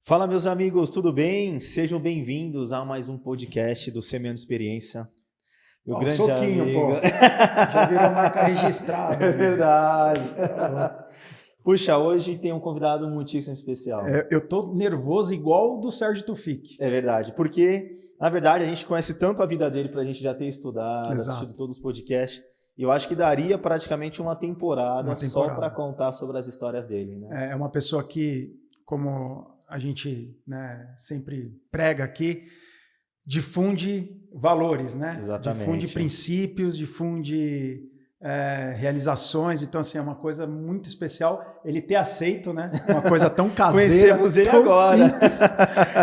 Fala, meus amigos, tudo bem? Sejam bem-vindos a mais um podcast do Semeando Experiência. Meu grande soquinho, amigo. Pô. Já virou marca registrada. É verdade. Puxa, hoje tem um convidado muitíssimo especial. Eu tô nervoso igual o do Sérgio Tufik. É verdade, porque, na verdade, a gente conhece tanto a vida dele pra gente já ter estudado, assistido todos os podcasts. E eu acho que daria praticamente uma temporada só para contar sobre as histórias dele. Né? É uma pessoa que, como a gente sempre prega aqui, difunde valores, né? Exatamente. Difunde princípios, difunde realizações. Então, assim, é uma coisa muito especial ele ter aceito, né? Uma coisa tão caseira, Conhecemos ele tão agora. Simples.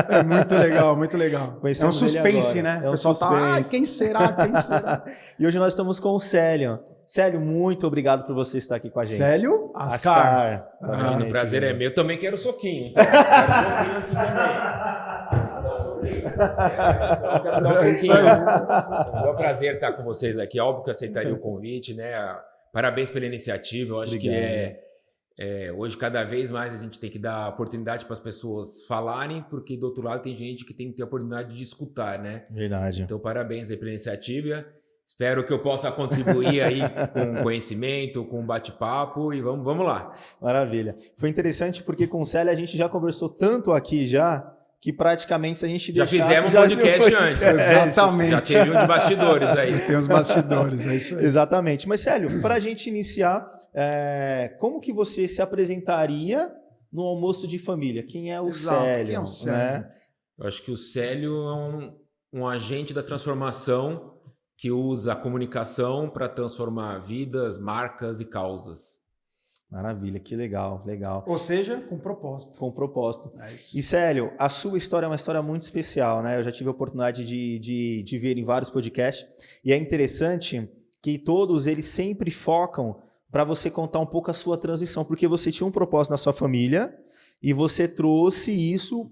É muito legal, muito legal. Conhecemos é um suspense, né? É um o pessoal suspense. Quem será? Quem será? E hoje nós estamos com o Célio. Célio, muito obrigado por você estar aqui com a gente. Célio Ascar. Imagina, o prazer é meu. Eu também quero soquinho. Então. Quero soquinho aqui também. Quero dar um soquinho. É um prazer estar com vocês aqui. Óbvio que eu aceitaria o convite, né? Parabéns pela iniciativa. Eu acho que hoje, cada vez mais, a gente tem que dar oportunidade para as pessoas falarem, porque do outro lado tem gente que tem que ter a oportunidade de escutar, né? Verdade. Então, parabéns aí pela iniciativa. Espero que eu possa contribuir aí com conhecimento, com bate-papo e vamos lá. Maravilha. Foi interessante porque com o Célio a gente já conversou tanto aqui que praticamente se a gente já fizemos um podcast antes. Exatamente. Já teve um de bastidores aí. Tem os bastidores, é isso aí. Exatamente. Mas Célio, para a gente iniciar, como que você se apresentaria no almoço de família? Quem é o Célio? Quem é o Célio? Né? Eu acho que o Célio é um agente da transformação que usa a comunicação para transformar vidas, marcas e causas. Maravilha, que legal, legal. Ou seja, com propósito. Com propósito. É isso. E Célio, a sua história é uma história muito especial, né? Eu já tive a oportunidade de ver em vários podcasts e é interessante que todos eles sempre focam para você contar um pouco a sua transição, porque você tinha um propósito na sua família e você trouxe isso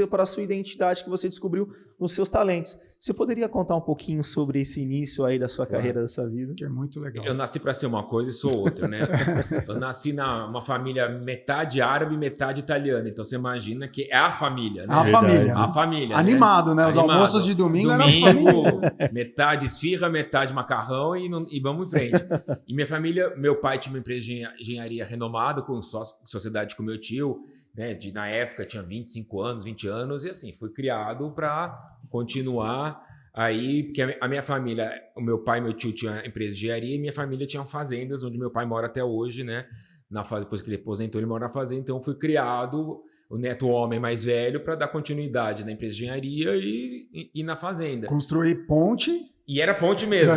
para a sua identidade que você descobriu nos seus talentos. Você poderia contar um pouquinho sobre esse início aí da sua carreira, da sua vida? Que é muito legal. Eu nasci para ser uma coisa e sou outra, né? Eu nasci numa família metade árabe, metade italiana. Então você imagina que é a família, né? A família. Animado, né? Os almoços de domingo eram família. Metade esfirra, metade macarrão e vamos em frente. E minha família, meu pai tinha uma empresa de engenharia renomada, com sociedade com meu tio, né? Na época tinha 25 anos, 20 anos, e assim, fui criado para continuar aí, porque a minha família, o meu pai e meu tio tinham empresa de engenharia e minha família tinha fazendas, onde meu pai mora até hoje, né? Depois que ele aposentou, ele mora na fazenda, então fui criado, o neto homem mais velho, para dar continuidade na empresa de engenharia e na fazenda. Construir ponte. E era ponte mesmo.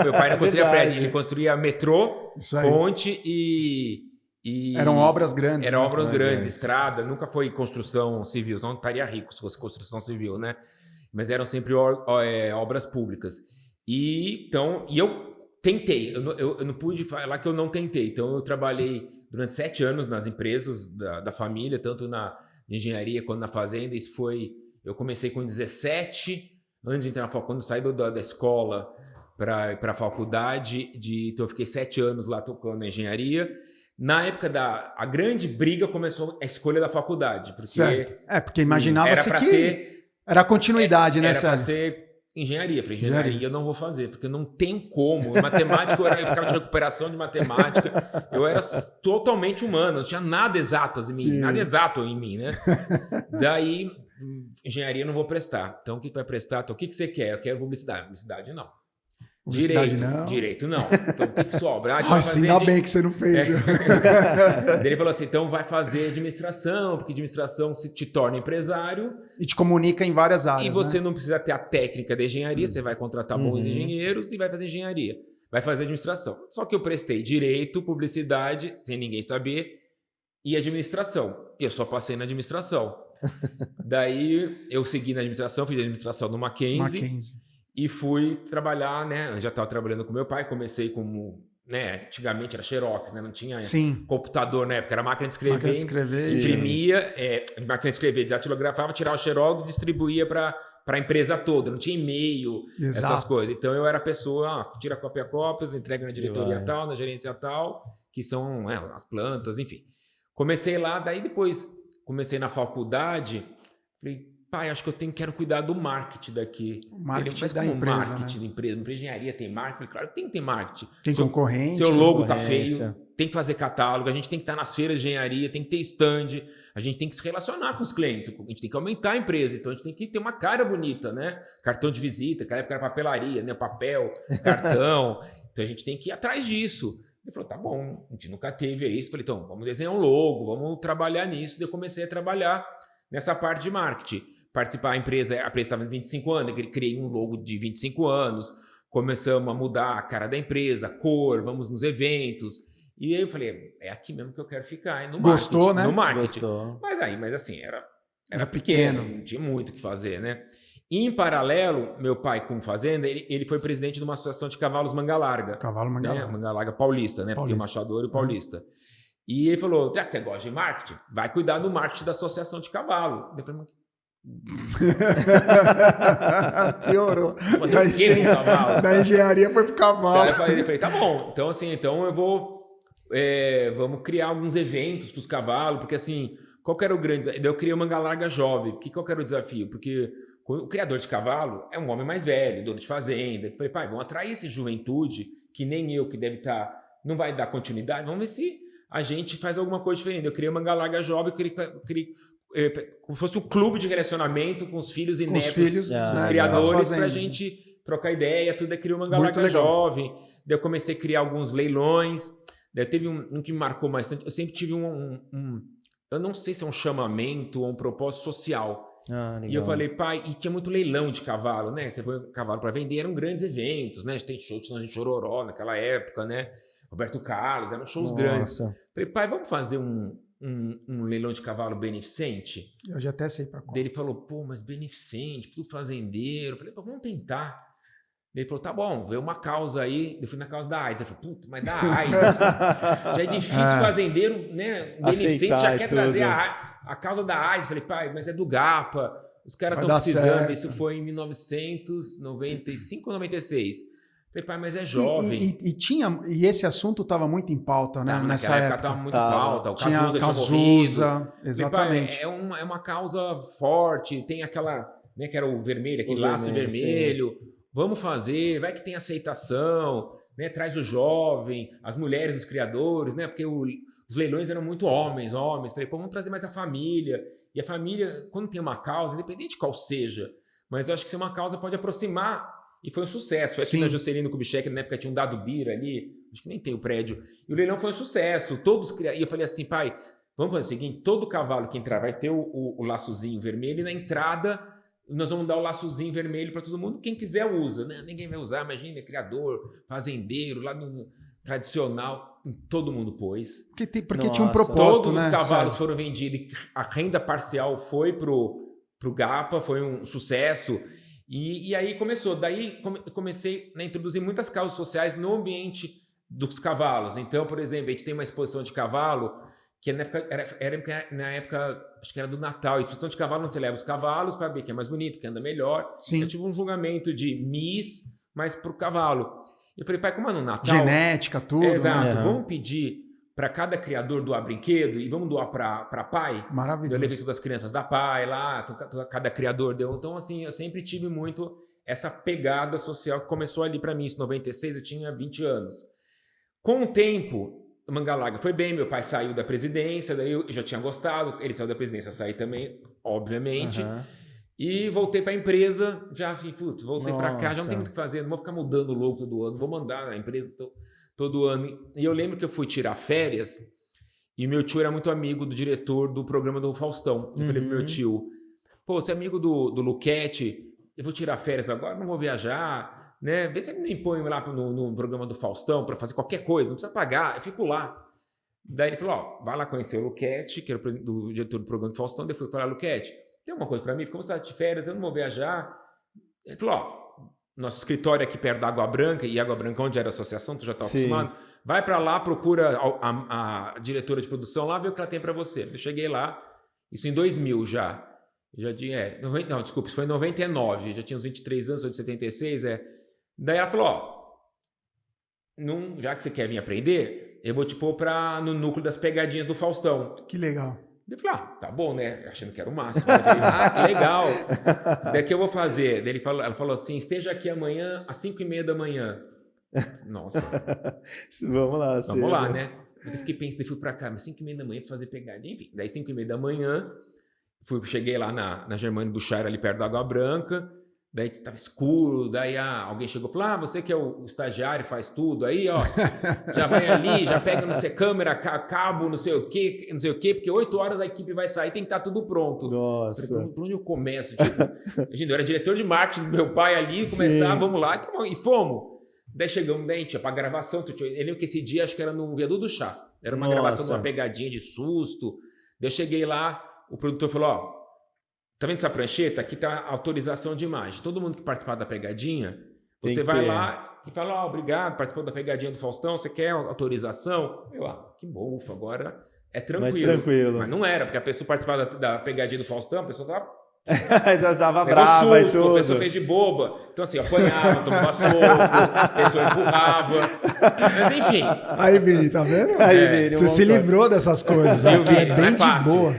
Meu pai não construía prédio, ele construía metrô, ponte e eram obras grandes. Eram obras grandes, estrada, nunca foi construção civil, não estaria rico se fosse construção civil, né? Mas eram sempre obras públicas. E eu tentei, eu não pude falar que eu não tentei. Então eu trabalhei durante 7 anos nas empresas da família, tanto na engenharia quanto na fazenda. Eu comecei com 17, antes de entrar na faculdade, quando saí da escola para a faculdade, então eu fiquei 7 anos lá tocando na engenharia. Na época a grande briga começou a escolha da faculdade. Porque, certo. Porque imaginava-se que ser, era a continuidade, né? Era para ser engenharia. Falei, engenharia eu não vou fazer, porque não tem como. Matemática, eu ficava de recuperação de matemática. Eu era totalmente humano, não tinha nada exatas em mim, nada exato em mim, né? Daí, engenharia eu não vou prestar. Então, o que vai prestar? Então, o que você quer? Eu quero publicidade. Publicidade, não. Direito não. Então o que sobra? Ainda bem que você não fez. Ele falou assim, então vai fazer administração, porque administração te torna empresário. E te comunica em várias áreas. E você não precisa ter a técnica da engenharia, você vai contratar bons engenheiros e vai fazer engenharia. Vai fazer administração. Só que eu prestei direito, publicidade, sem ninguém saber, e administração. E eu só passei na administração. Daí eu segui na administração, fiz administração no Mackenzie. E fui trabalhar, né? Eu já estava trabalhando com meu pai, comecei como, né? Antigamente era Xerox, né? Não tinha computador na época, era máquina de escrever, imprimia, máquina de escrever, datilografava, tirava o Xerox, distribuía para a empresa toda, não tinha e-mail, essas coisas. Então eu era a pessoa, tira cópias, entrega na diretoria tal, na gerência tal, que são as plantas, enfim. Comecei lá, daí depois comecei na faculdade, falei, pai, acho que quero cuidar do marketing daqui. O marketing mas da como empresa, marketing né? da empresa? Uma engenharia tem marketing? Falei, claro que tem que ter marketing. Tem concorrente. Seu logo tá concorrência. feio, tem que fazer catálogo, a gente tem que estar nas feiras de engenharia, tem que ter stand, a gente tem que se relacionar com os clientes, a gente tem que aumentar a empresa, então a gente tem que ter uma cara bonita, né? Cartão de visita, naquela época era papelaria, né? Papel, cartão, então a gente tem que ir atrás disso. Ele falou, tá bom, a gente nunca teve isso. Falei, então, vamos desenhar um logo, vamos trabalhar nisso. Daí eu comecei a trabalhar nessa parte de marketing. Participar, a empresa estava em 25 anos, eu criei um logo de 25 anos, começamos a mudar a cara da empresa, a cor, vamos nos eventos. E aí eu falei, é aqui mesmo que eu quero ficar, no marketing. Gostou, né? No marketing. Gostou. Mas assim, era pequeno, não tinha muito o que fazer, né? E, em paralelo, meu pai, com fazenda, ele foi presidente de uma associação de cavalos manga larga. Cavalo manga Né? larga. Manga larga paulista, né? Porque tem o Machador e o Paulista. E ele falou, já que você gosta de marketing, vai cuidar do marketing da associação de cavalo. Eu falei, Piorou. fazer o quê com o cavalo? Da engenharia foi pro cavalo. Aí eu falei, tá bom. Então, assim, eu vou... vamos criar alguns eventos para os cavalos, porque assim, qual que era o grande desafio? Eu criei o Manga Larga Jovem. Qual que era o desafio? Porque o criador de cavalo é um homem mais velho, dono de fazenda. Eu falei, pai, vamos atrair essa juventude, que nem eu, que deve estar... Não vai dar continuidade. Vamos ver se a gente faz alguma coisa diferente. Eu criei o Manga Larga Jovem, criei como se fosse um clube de relacionamento com os filhos e Com netos os filhos dos né, criadores, das para a fazendas. gente trocar ideia, tudo. Criou o Manga Muito Larga legal. Jovem. Daí eu comecei a criar alguns leilões. Daí teve um que me marcou bastante. Eu sempre tive eu não sei se é um chamamento ou um propósito social. Legal. E eu falei, pai, e tinha muito leilão de cavalo, né? Você põe cavalo para vender, eram grandes eventos, né? A gente tem show de Chororó naquela época, né? Roberto Carlos, eram shows grandes. Falei, pai, vamos fazer um leilão de cavalo beneficente? Eu já até sei pra qual. Daí ele falou, pô, mas beneficente, tudo fazendeiro. Eu falei, pô, vamos tentar. Daí ele falou, tá bom, veio uma causa aí. Eu fui na causa da AIDS. Eu falei, puta, mas da AIDS. Já é difícil fazendeiro, né? Beneficente já quer trazer a causa da AIDS. Eu falei, pai, mas é do GAPA. Os caras estão precisando. Certo. Isso foi em 1995 ou 96. Falei, pai, mas é jovem. E esse assunto estava muito em pauta, né? Nessa Naquela época época. estava muito em pauta. O Tinha Cazuza tinha Cazuza, morrido. exatamente. Falei, pai, é uma causa forte. Tem aquela, né, que era o vermelho, aquele laço vermelho. Vamos fazer, vai que tem aceitação, né? Traz o jovem, as mulheres, os criadores, né? Porque os leilões eram muito homens. Falei, pô, vamos trazer mais a família. E a família, quando tem uma causa, independente de qual seja, mas eu acho que se uma causa pode aproximar. E foi um sucesso. Foi aqui na Juscelino Kubitschek, na época tinha um Dado Bira ali, acho que nem tem o prédio. E o leilão foi um sucesso. E eu falei assim, pai, vamos fazer o seguinte, todo cavalo que entrar vai ter o laçozinho vermelho e na entrada nós vamos dar o laçozinho vermelho para todo mundo. Quem quiser usa, né? Ninguém vai usar, imagina, criador, fazendeiro, lá no tradicional, todo mundo pôs. Porque tinha um propósito, todos né? Os cavalos foram vendidos e a renda parcial foi pro GAPA, foi um sucesso. E aí começou. Daí comecei a introduzir muitas causas sociais no ambiente dos cavalos. Então, por exemplo, a gente tem uma exposição de cavalo que na época acho que era do Natal. A exposição de cavalo onde você leva os cavalos para ver quem é mais bonito, quem anda melhor. Sim. Eu tive um julgamento de Miss, mas pro cavalo. Eu falei, pai, como é no Natal? Genética, tudo. Exato. Né? Vamos pedir para cada criador doar brinquedo e vamos doar para pai? Maravilhoso. Eu levei todas as crianças da pai lá, cada criador deu. Então, assim, eu sempre tive muito essa pegada social que começou ali para mim. Em 96, eu tinha 20 anos. Com o tempo, o Manga Larga foi bem, meu pai saiu da presidência, daí eu já tinha gostado, ele saiu da presidência, eu saí também, obviamente. E voltei para a empresa, já fiquei, putz, voltei para cá, já não tem muito o que fazer, não vou ficar mudando o logo todo ano, vou mandar na empresa todo ano. E eu lembro que eu fui tirar férias e meu tio era muito amigo do diretor do programa do Faustão. Eu falei pro meu tio, pô, você é amigo do Luquete, eu vou tirar férias agora, não vou viajar, né? Vê se ele me põe lá no programa do Faustão para fazer qualquer coisa, não precisa pagar, eu fico lá. Daí ele falou, ó, vai lá conhecer o Luquete, que era o diretor do programa do Faustão. Daí eu fui falar, Luquete, tem alguma coisa para mim? Porque eu vou sair de férias, eu não vou viajar. Ele falou, ó, nosso escritório é aqui perto da Água Branca, e Água Branca onde era a associação, tu já tá acostumado. Vai para lá, procura a diretora de produção lá, vê o que ela tem para você. Eu cheguei lá, isso em 2000 já. Já tinha, não, desculpa, isso foi em 99, já tinha uns 23 anos, sou de 76, Daí ela falou, ó, já que você quer vir aprender, eu vou te pôr no núcleo das pegadinhas do Faustão. Que legal. Eu falei, tá bom, né? Achando que era o máximo. Eu falei, que legal. Daí que eu vou fazer? Daí ela falou assim, esteja aqui amanhã às 5h30 da manhã. Nossa. Vamos lá. Vamos lá, né? Eu fiquei pensando, fui pra cá, mas 5h30 da manhã pra fazer pegadinha. Enfim, daí 5h30 da manhã, cheguei lá na Germano Buchar, ali perto da Água Branca. Daí tava escuro, daí alguém chegou e falou, você que é o estagiário, faz tudo aí, ó, já vai ali, já pega no seu câmera, cabo, não sei o quê, porque 8 horas a equipe vai sair, tem que estar tudo pronto. Nossa. Falei, por onde eu começo? Tipo, eu era diretor de marketing do meu pai ali, começar, vamos lá, e fomos. Daí chegamos, daí tinha pra gravação, eu lembro que esse dia, acho que era no Viaduto do Chá, era uma gravação de uma pegadinha de susto. Daí eu cheguei lá, o produtor falou, tá vendo essa prancheta? Aqui tá a autorização de imagem. Todo mundo que participar da pegadinha, você vai lá e fala, obrigado, participou da pegadinha do Faustão, você quer autorização? Eu, que bom, ufa, agora é tranquilo. Mais tranquilo. Mas não era, porque a pessoa participava da pegadinha do Faustão, a pessoa tava... Já tava brava susto, e tudo. A pessoa fez de boba. Então assim, apanhava, tomava soco, a pessoa empurrava. Mas enfim. Aí, Vini, tá vendo? Vini, você se livrou dessas coisas. Eu vi, é bem de boa.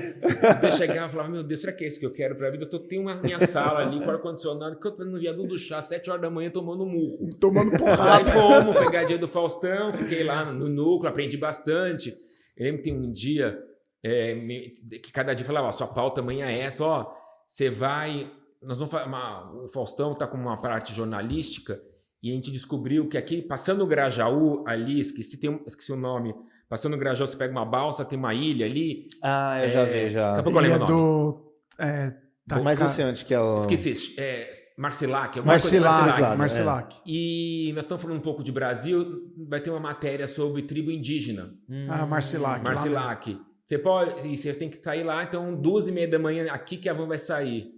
Eu chegava e falava, meu Deus, será que é isso que eu quero pra vida? Eu tenho uma minha sala ali com ar-condicionado, que eu tô no Viaduto do Chá, 7 horas da manhã, tomando murro. Tomando porrada. Aí fomos, pegadinha do Faustão, fiquei lá no núcleo, aprendi bastante. Eu lembro que tem um dia que cada dia falava, sua pauta amanhã é essa, você vai... Nós vamos o Faustão está com uma parte jornalística e a gente descobriu que aqui, passando o Grajaú ali, esqueci o nome, passando o Grajaú, você pega uma balsa, tem uma ilha ali. Eu já vi, já. Daqui a pouco eu lembro o nome. Mas eu sei onde que é o... Esqueci, Marcilac. Marcilac. E nós estamos falando um pouco de Brasil, vai ter uma matéria sobre tribo indígena. Marcilac. Marcilac. Você tem que sair lá, então 2h30 da manhã, aqui que a van vai sair.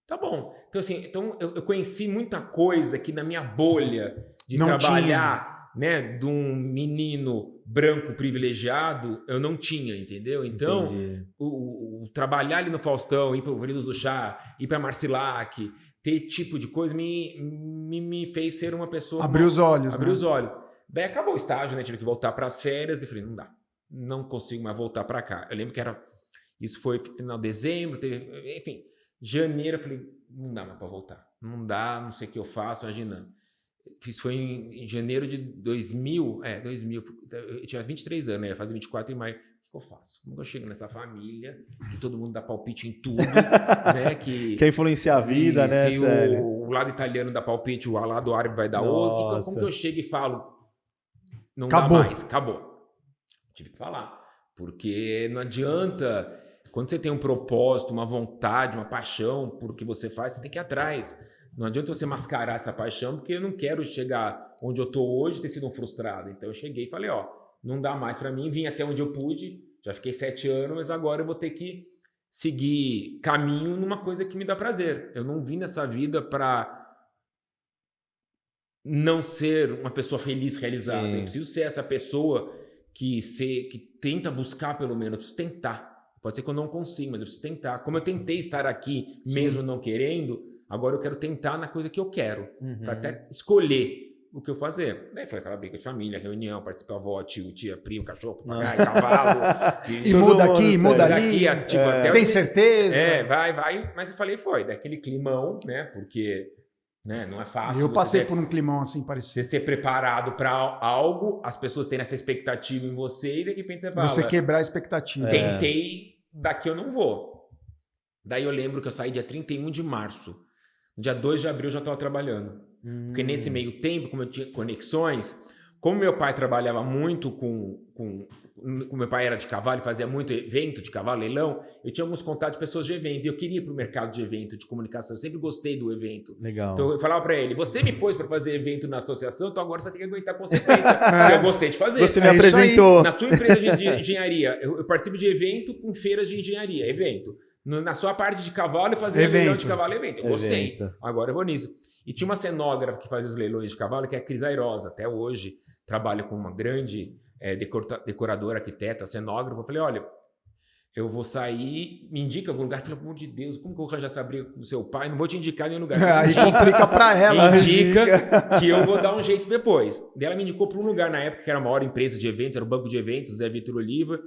Tá bom. Então, assim, eu conheci muita coisa aqui na minha bolha de não trabalhar, né, de um menino branco privilegiado, eu não tinha, entendeu? Então, o trabalhar ali no Faustão, ir para o Viaduto do Chá, ir para Marcilac, ter tipo de coisa, me fez ser uma pessoa... Abriu os olhos. Abriu os olhos. Daí acabou o estágio, né? Tive que voltar para as férias. Eu falei, não dá. Não consigo mais voltar para cá. Eu lembro que isso foi no final de dezembro, enfim, janeiro, eu falei, não dá mais para voltar. Não dá, não sei o que eu faço, imagina. Isso foi em janeiro de 2000, eu tinha 23 anos, né? Ia fazer 24 em maio. O que eu faço? Como eu chego nessa família, que todo mundo dá palpite em tudo, né? Quer influenciar a vida, né? Se o lado italiano dá palpite, o lado árabe vai dar outro. Como que eu chego e falo, não dá mais, acabou. Tive que falar, porque não adianta, quando você tem um propósito, uma vontade, uma paixão por o que você faz, você tem que ir atrás. Não adianta você mascarar essa paixão, porque eu não quero chegar onde eu estou hoje e ter sido um frustrado. Então eu cheguei e falei, não dá mais para mim, vim até onde eu pude, já fiquei 7 anos, mas agora eu vou ter que seguir caminho numa coisa que me dá prazer. Eu não vim nessa vida para não ser uma pessoa feliz, realizada. Eu preciso ser essa pessoa que tenta buscar, pelo menos, eu preciso tentar. Pode ser que eu não consiga, mas eu preciso tentar. Como eu tentei estar aqui, mesmo não querendo, agora eu quero tentar na coisa que eu quero, para até escolher o que eu fazer. Daí foi aquela briga de família, reunião, participa avó, tio, tia, primo, cachorro, papagaio, cavalo. E muda aqui, muda ali. Tem certeza? Vai. Mas eu falei, foi, daquele climão, né? Porque... né? Não é fácil. Eu passei por um climão assim parecido. Você ser preparado para algo, as pessoas terem essa expectativa em você e de repente você fala... Você quebrar a expectativa. Tentei, daqui eu não vou. Daí eu lembro que eu saí dia 31 de março. Dia 2 de abril eu já estava trabalhando. Porque nesse meio tempo, como eu tinha conexões, como meu pai trabalhava muito com meu pai era de cavalo e fazia muito evento de cavalo, leilão, eu tinha alguns contatos de pessoas de evento e eu queria ir para o mercado de evento, de comunicação, eu sempre gostei do evento. Legal. Então eu falava para ele, você me pôs para fazer evento na associação, então agora você tem que aguentar a consequência. Eu gostei de fazer. Você me apresentou. Na sua empresa de engenharia, eu participo de evento com feiras de engenharia, evento. Na sua parte de cavalo, eu fazia leilão de cavalo, evento. Eu gostei. Agora eu vou nisso. E tinha uma cenógrafa que fazia os leilões de cavalo, que é a Cris Airosa, até hoje trabalha com uma grande decoradora, arquiteta, cenógrafa. Eu falei, olha, eu vou sair, me indica algum lugar. Eu falei, pelo amor de Deus, como que eu vou arranjar essa briga com o seu pai? Não vou te indicar nenhum lugar. Aí complica pra ela. Indica que eu vou dar um jeito depois. Daí ela me indicou para um lugar na época que era a maior empresa de eventos, era o banco de eventos, Zé Vitor Oliva.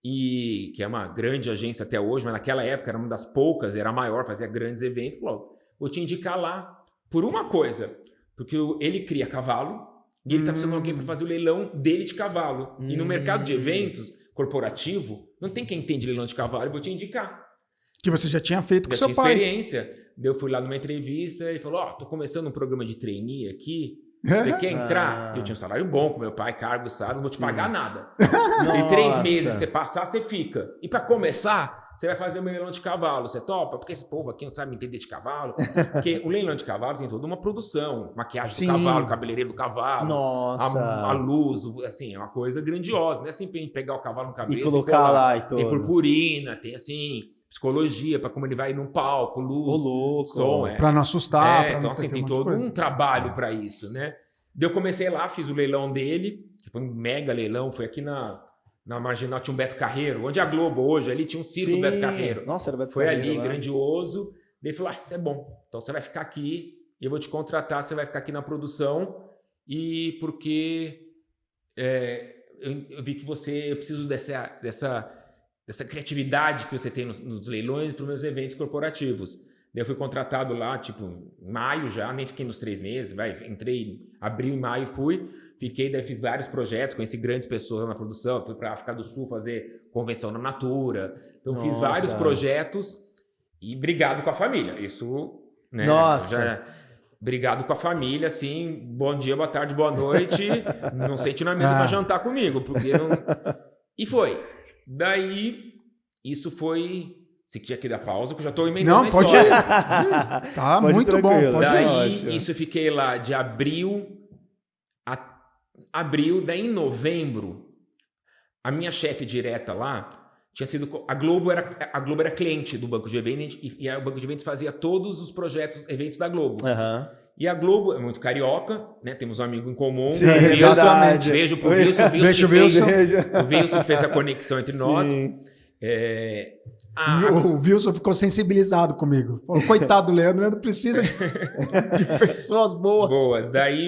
e que é uma grande agência até hoje, mas naquela época era uma das poucas, era a maior, fazia grandes eventos, falou, vou te indicar lá por uma coisa, porque ele cria cavalo e ele está precisando de alguém para fazer o leilão dele de cavalo. E no mercado de eventos corporativo, não tem quem entende leilão de cavalo, eu vou te indicar. Que você já tinha feito com Já seu pai. experiência. Eu fui lá numa entrevista e falou, tô começando um programa de trainee aqui, você quer entrar? Eu tinha um salário bom com meu pai, cargo, salário, não vou te pagar nada. Tem 3 meses, você passar, você fica. E para começar, você vai fazer um leilão de cavalo, você topa? Porque esse povo aqui não sabe entender de cavalo. Porque o leilão de cavalo tem toda uma produção, maquiagem do cavalo, cabeleireiro do cavalo, a luz, assim, é uma coisa grandiosa. Não é assim pra gente pegar o cavalo no cabeça e colocar lá e tudo. Tem purpurina, tem assim, psicologia, para como ele vai no palco, luz, som. Para não assustar. Então, assim, tem todo um trabalho para isso, né? Eu comecei lá, fiz o leilão dele, que foi um mega leilão, foi aqui na Marginal, tinha um Beto Carreiro, onde a Globo hoje, ali tinha um circo do Beto Carreiro. Nossa, era Beto foi Carreiro. Foi ali, lá. grandioso. Daí ele falou, isso é bom, então você vai ficar aqui, eu vou te contratar, você vai ficar aqui na produção, e porque eu vi que eu preciso dessa criatividade que você tem nos leilões para os meus eventos corporativos. Daí eu fui contratado lá, tipo, em maio já, nem fiquei nos 3 meses, entrei em abril, em maio, fiquei, daí fiz vários projetos, conheci grandes pessoas na produção, fui para a África do Sul fazer convenção na Natura, então fiz vários projetos e brigado com a família, isso, né? Brigado com a família, assim, bom dia, boa tarde, boa noite, não sente na mesa para jantar comigo, porque não... E foi. Daí, isso foi... Se tinha que dar pausa, porque eu já estou emendando a história. Tá pode muito bom. Daí, isso eu fiquei lá de abril a abril. Daí, em novembro, a minha chefe direta lá tinha sido... A Globo era cliente do Banco de Eventos e o Banco de Eventos fazia todos os projetos, eventos da Globo. E a Globo é muito carioca, né? Temos um amigo em comum. Sim, exatamente. Beijo pro Wilson. O Wilson que fez a conexão entre nós. O Wilson ficou sensibilizado comigo. Falou, coitado do Leandro, o Leandro precisa de pessoas boas. Daí,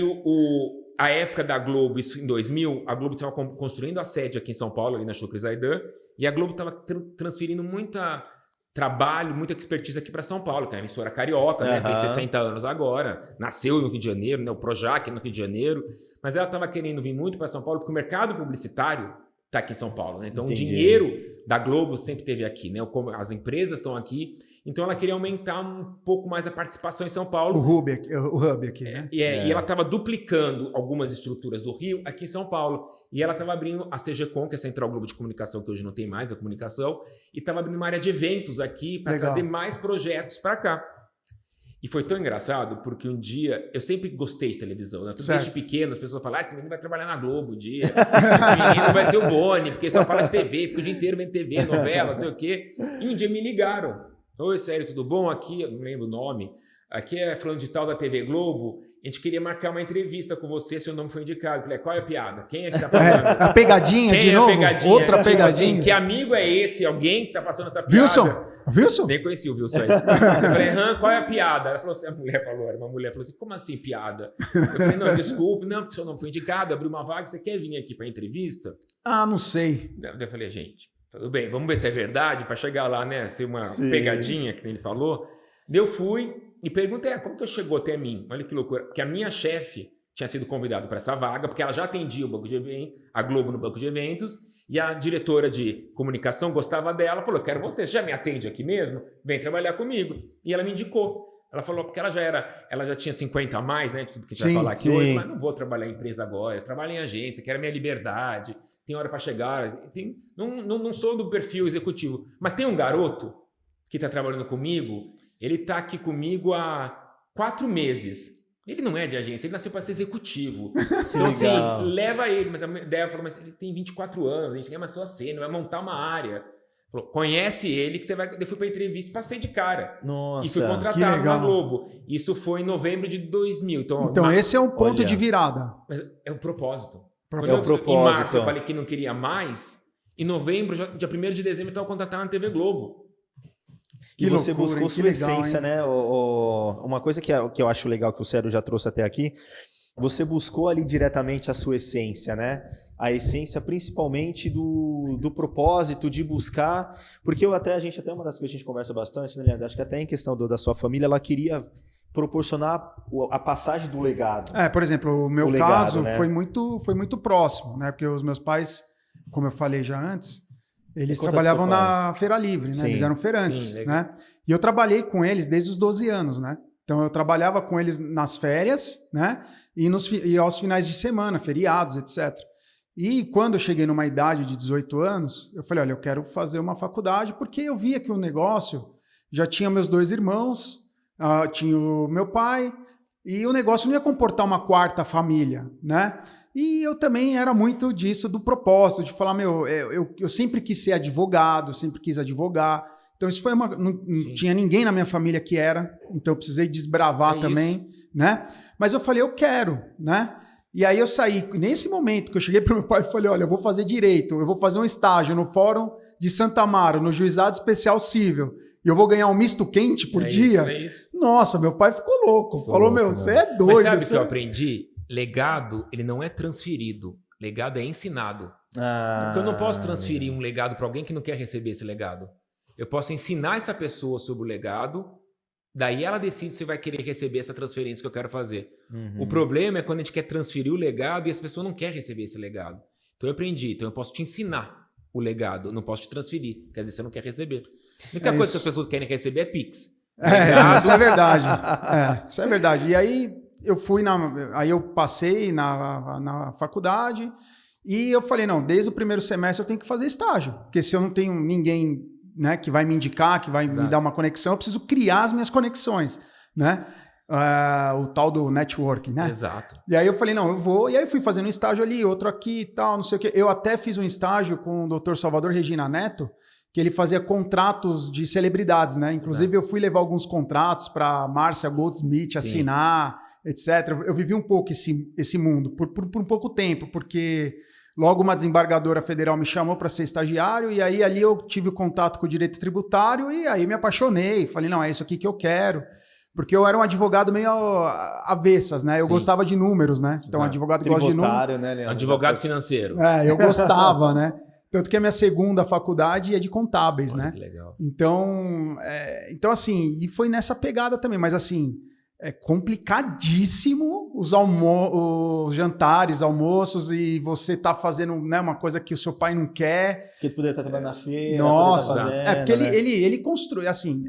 a época da Globo, isso em 2000, a Globo estava construindo a sede aqui em São Paulo, ali na Chucre Zaidan, e a Globo estava transferindo muita trabalho, muita expertise aqui para São Paulo, que é uma emissora carioca, né? Tem 60 anos agora, nasceu no Rio de Janeiro, né? O Projac no Rio de Janeiro, mas ela estava querendo vir muito para São Paulo, porque o mercado publicitário está aqui em São Paulo, né? Então, Entendi. O dinheiro da Globo sempre teve aqui, né? As empresas estão aqui, então ela queria aumentar um pouco mais a participação em São Paulo. O hub aqui, né? E ela estava duplicando algumas estruturas do Rio aqui em São Paulo. E ela estava abrindo a CGCom, que é a Central Globo de Comunicação, que hoje não tem mais a comunicação, e estava abrindo uma área de eventos aqui para trazer mais projetos para cá. E foi tão engraçado, porque um dia... Eu sempre gostei de televisão, né? Desde pequeno, as pessoas falam, esse menino vai trabalhar na Globo um dia. Esse menino vai ser o Boni, porque só fala de TV, fica o dia inteiro vendo TV, novela, não sei o quê. E um dia me ligaram. Oi, Sério, tudo bom? Aqui, eu não lembro o nome. Aqui é falando de tal da TV Globo. A gente queria marcar uma entrevista com você, seu nome foi indicado. Eu falei, qual é a piada? Quem é que tá falando? A pegadinha de novo? Outra pegadinha. Assim, que amigo é esse? Alguém que tá passando essa piada? Wilson? Nem conheci o Wilson aí. Eu falei, qual é a piada? Ela falou assim, uma mulher falou assim, como assim piada? Eu falei, não, desculpe, não, porque seu nome foi indicado, abriu uma vaga, você quer vir aqui pra entrevista? Não sei. Eu falei, gente, tudo bem, vamos ver se é verdade, pra chegar lá, né, ser uma pegadinha, que ele falou. Eu fui e perguntei, como que chegou até mim? Olha que loucura. Porque a minha chefe tinha sido convidada para essa vaga, porque ela já atendia o banco de eventos, a Globo no banco de eventos, e a diretora de comunicação gostava dela, falou, quero você já me atende aqui mesmo? Vem trabalhar comigo. E ela me indicou. Ela falou, porque ela já tinha 50 a mais, né, de tudo que a gente vai falar aqui hoje. Eu falei, não vou trabalhar em empresa agora, eu trabalho em agência, quero a minha liberdade, tem hora para chegar, não sou do perfil executivo, mas tem um garoto que está trabalhando comigo. Ele está aqui comigo há 4 meses. Ele não é de agência, ele nasceu para ser executivo. Então, assim, leva ele. Mas a ideia falou, mas ele tem 24 anos, a gente quer uma sua cena, vai montar uma área. Falou, conhece ele que você vai... Eu fui para entrevista, passei de cara. Nossa, e fui contratado na Globo. Isso foi em novembro de 2000. Então esse é um ponto de virada. Mas é o propósito. Propósito. Em março eu falei que não queria mais. Em novembro, dia 1º de dezembro, eu estava contratado na TV Globo. E você buscou sua essência, né? Uma coisa que eu acho legal que o Sério já trouxe até aqui você buscou ali diretamente a sua essência, né? A essência principalmente do propósito de buscar, porque a gente até uma das coisas que a gente conversa bastante, né, Leandro? Acho que até em questão da sua família, ela queria proporcionar a passagem do legado. Por exemplo, o meu legado, caso, né? foi muito próximo, né? Porque os meus pais, como eu falei já antes, eles Conta do trabalhavam seu pai. na Feira Livre, né? Sim. Eles eram feirantes, Sim, legal. né? E eu trabalhei com eles desde os 12 anos, né? Então eu trabalhava com eles nas férias, né? E aos finais de semana, feriados, etc. E quando eu cheguei numa idade de 18 anos, eu falei, olha, eu quero fazer uma faculdade, porque eu via que o negócio já tinha meus 2 irmãos, tinha o meu pai, e o negócio não ia comportar uma quarta família, né? E eu também era muito disso, do propósito, de falar, eu sempre quis ser advogado, sempre quis advogar. Então isso foi não tinha ninguém na minha família que era, então eu precisei desbravar também, né? Mas eu falei, eu quero, né? E aí eu saí, nesse momento que eu cheguei para o meu pai e falei, olha, eu vou fazer direito, eu vou fazer um estágio no Fórum de Santa Amaro, no Juizado Especial Cível, e eu vou ganhar um misto quente por dia. Isso. Nossa, meu pai ficou louco. Falou, você é doido. Mas sabe o que eu aprendi? Legado, ele não é transferido. Legado é ensinado. Porque eu não posso transferir um legado para alguém que não quer receber esse legado. Eu posso ensinar essa pessoa sobre o legado, daí ela decide se vai querer receber essa transferência que eu quero fazer. O problema é quando a gente quer transferir o legado e as pessoas não querem receber esse legado. Então eu aprendi, então eu posso te ensinar o legado, não posso te transferir, quer dizer, você não quer receber. A única coisa que as pessoas querem receber é Pix. Isso é verdade. Isso é verdade. E aí eu passei na faculdade e eu falei, não, desde o primeiro semestre eu tenho que fazer estágio, porque se eu não tenho ninguém, né, que vai me indicar, que vai me dar uma conexão, eu preciso criar as minhas conexões, né? O tal do network, né? Exato. E aí eu falei, não, eu vou. E aí eu fui fazendo um estágio ali, outro aqui e tal, não sei o quê. Eu até fiz um estágio com o Dr. Salvador Regina Neto, que ele fazia contratos de celebridades, né? Inclusive eu fui levar alguns contratos para Márcia Goldsmith assinar, etc. Eu vivi um pouco esse mundo, por um pouco tempo, porque logo uma desembargadora federal me chamou para ser estagiário e aí ali eu tive o contato com o direito tributário e aí me apaixonei. Falei, não, é isso aqui que eu quero. Porque eu era um advogado meio avessas, né? Eu gostava de números, né? Então, advogado gosta de números. Né, Leandro? Advogado financeiro. Eu gostava, né? Tanto que a minha segunda faculdade é de contábeis, né? Que legal. Então, assim, e foi nessa pegada também, mas assim, é complicadíssimo os jantares, almoços, e você tá fazendo, né, uma coisa que o seu pai não quer. Que ele poderia estar trabalhando na feira. Nossa, fazendo, porque né? ele construiu, assim,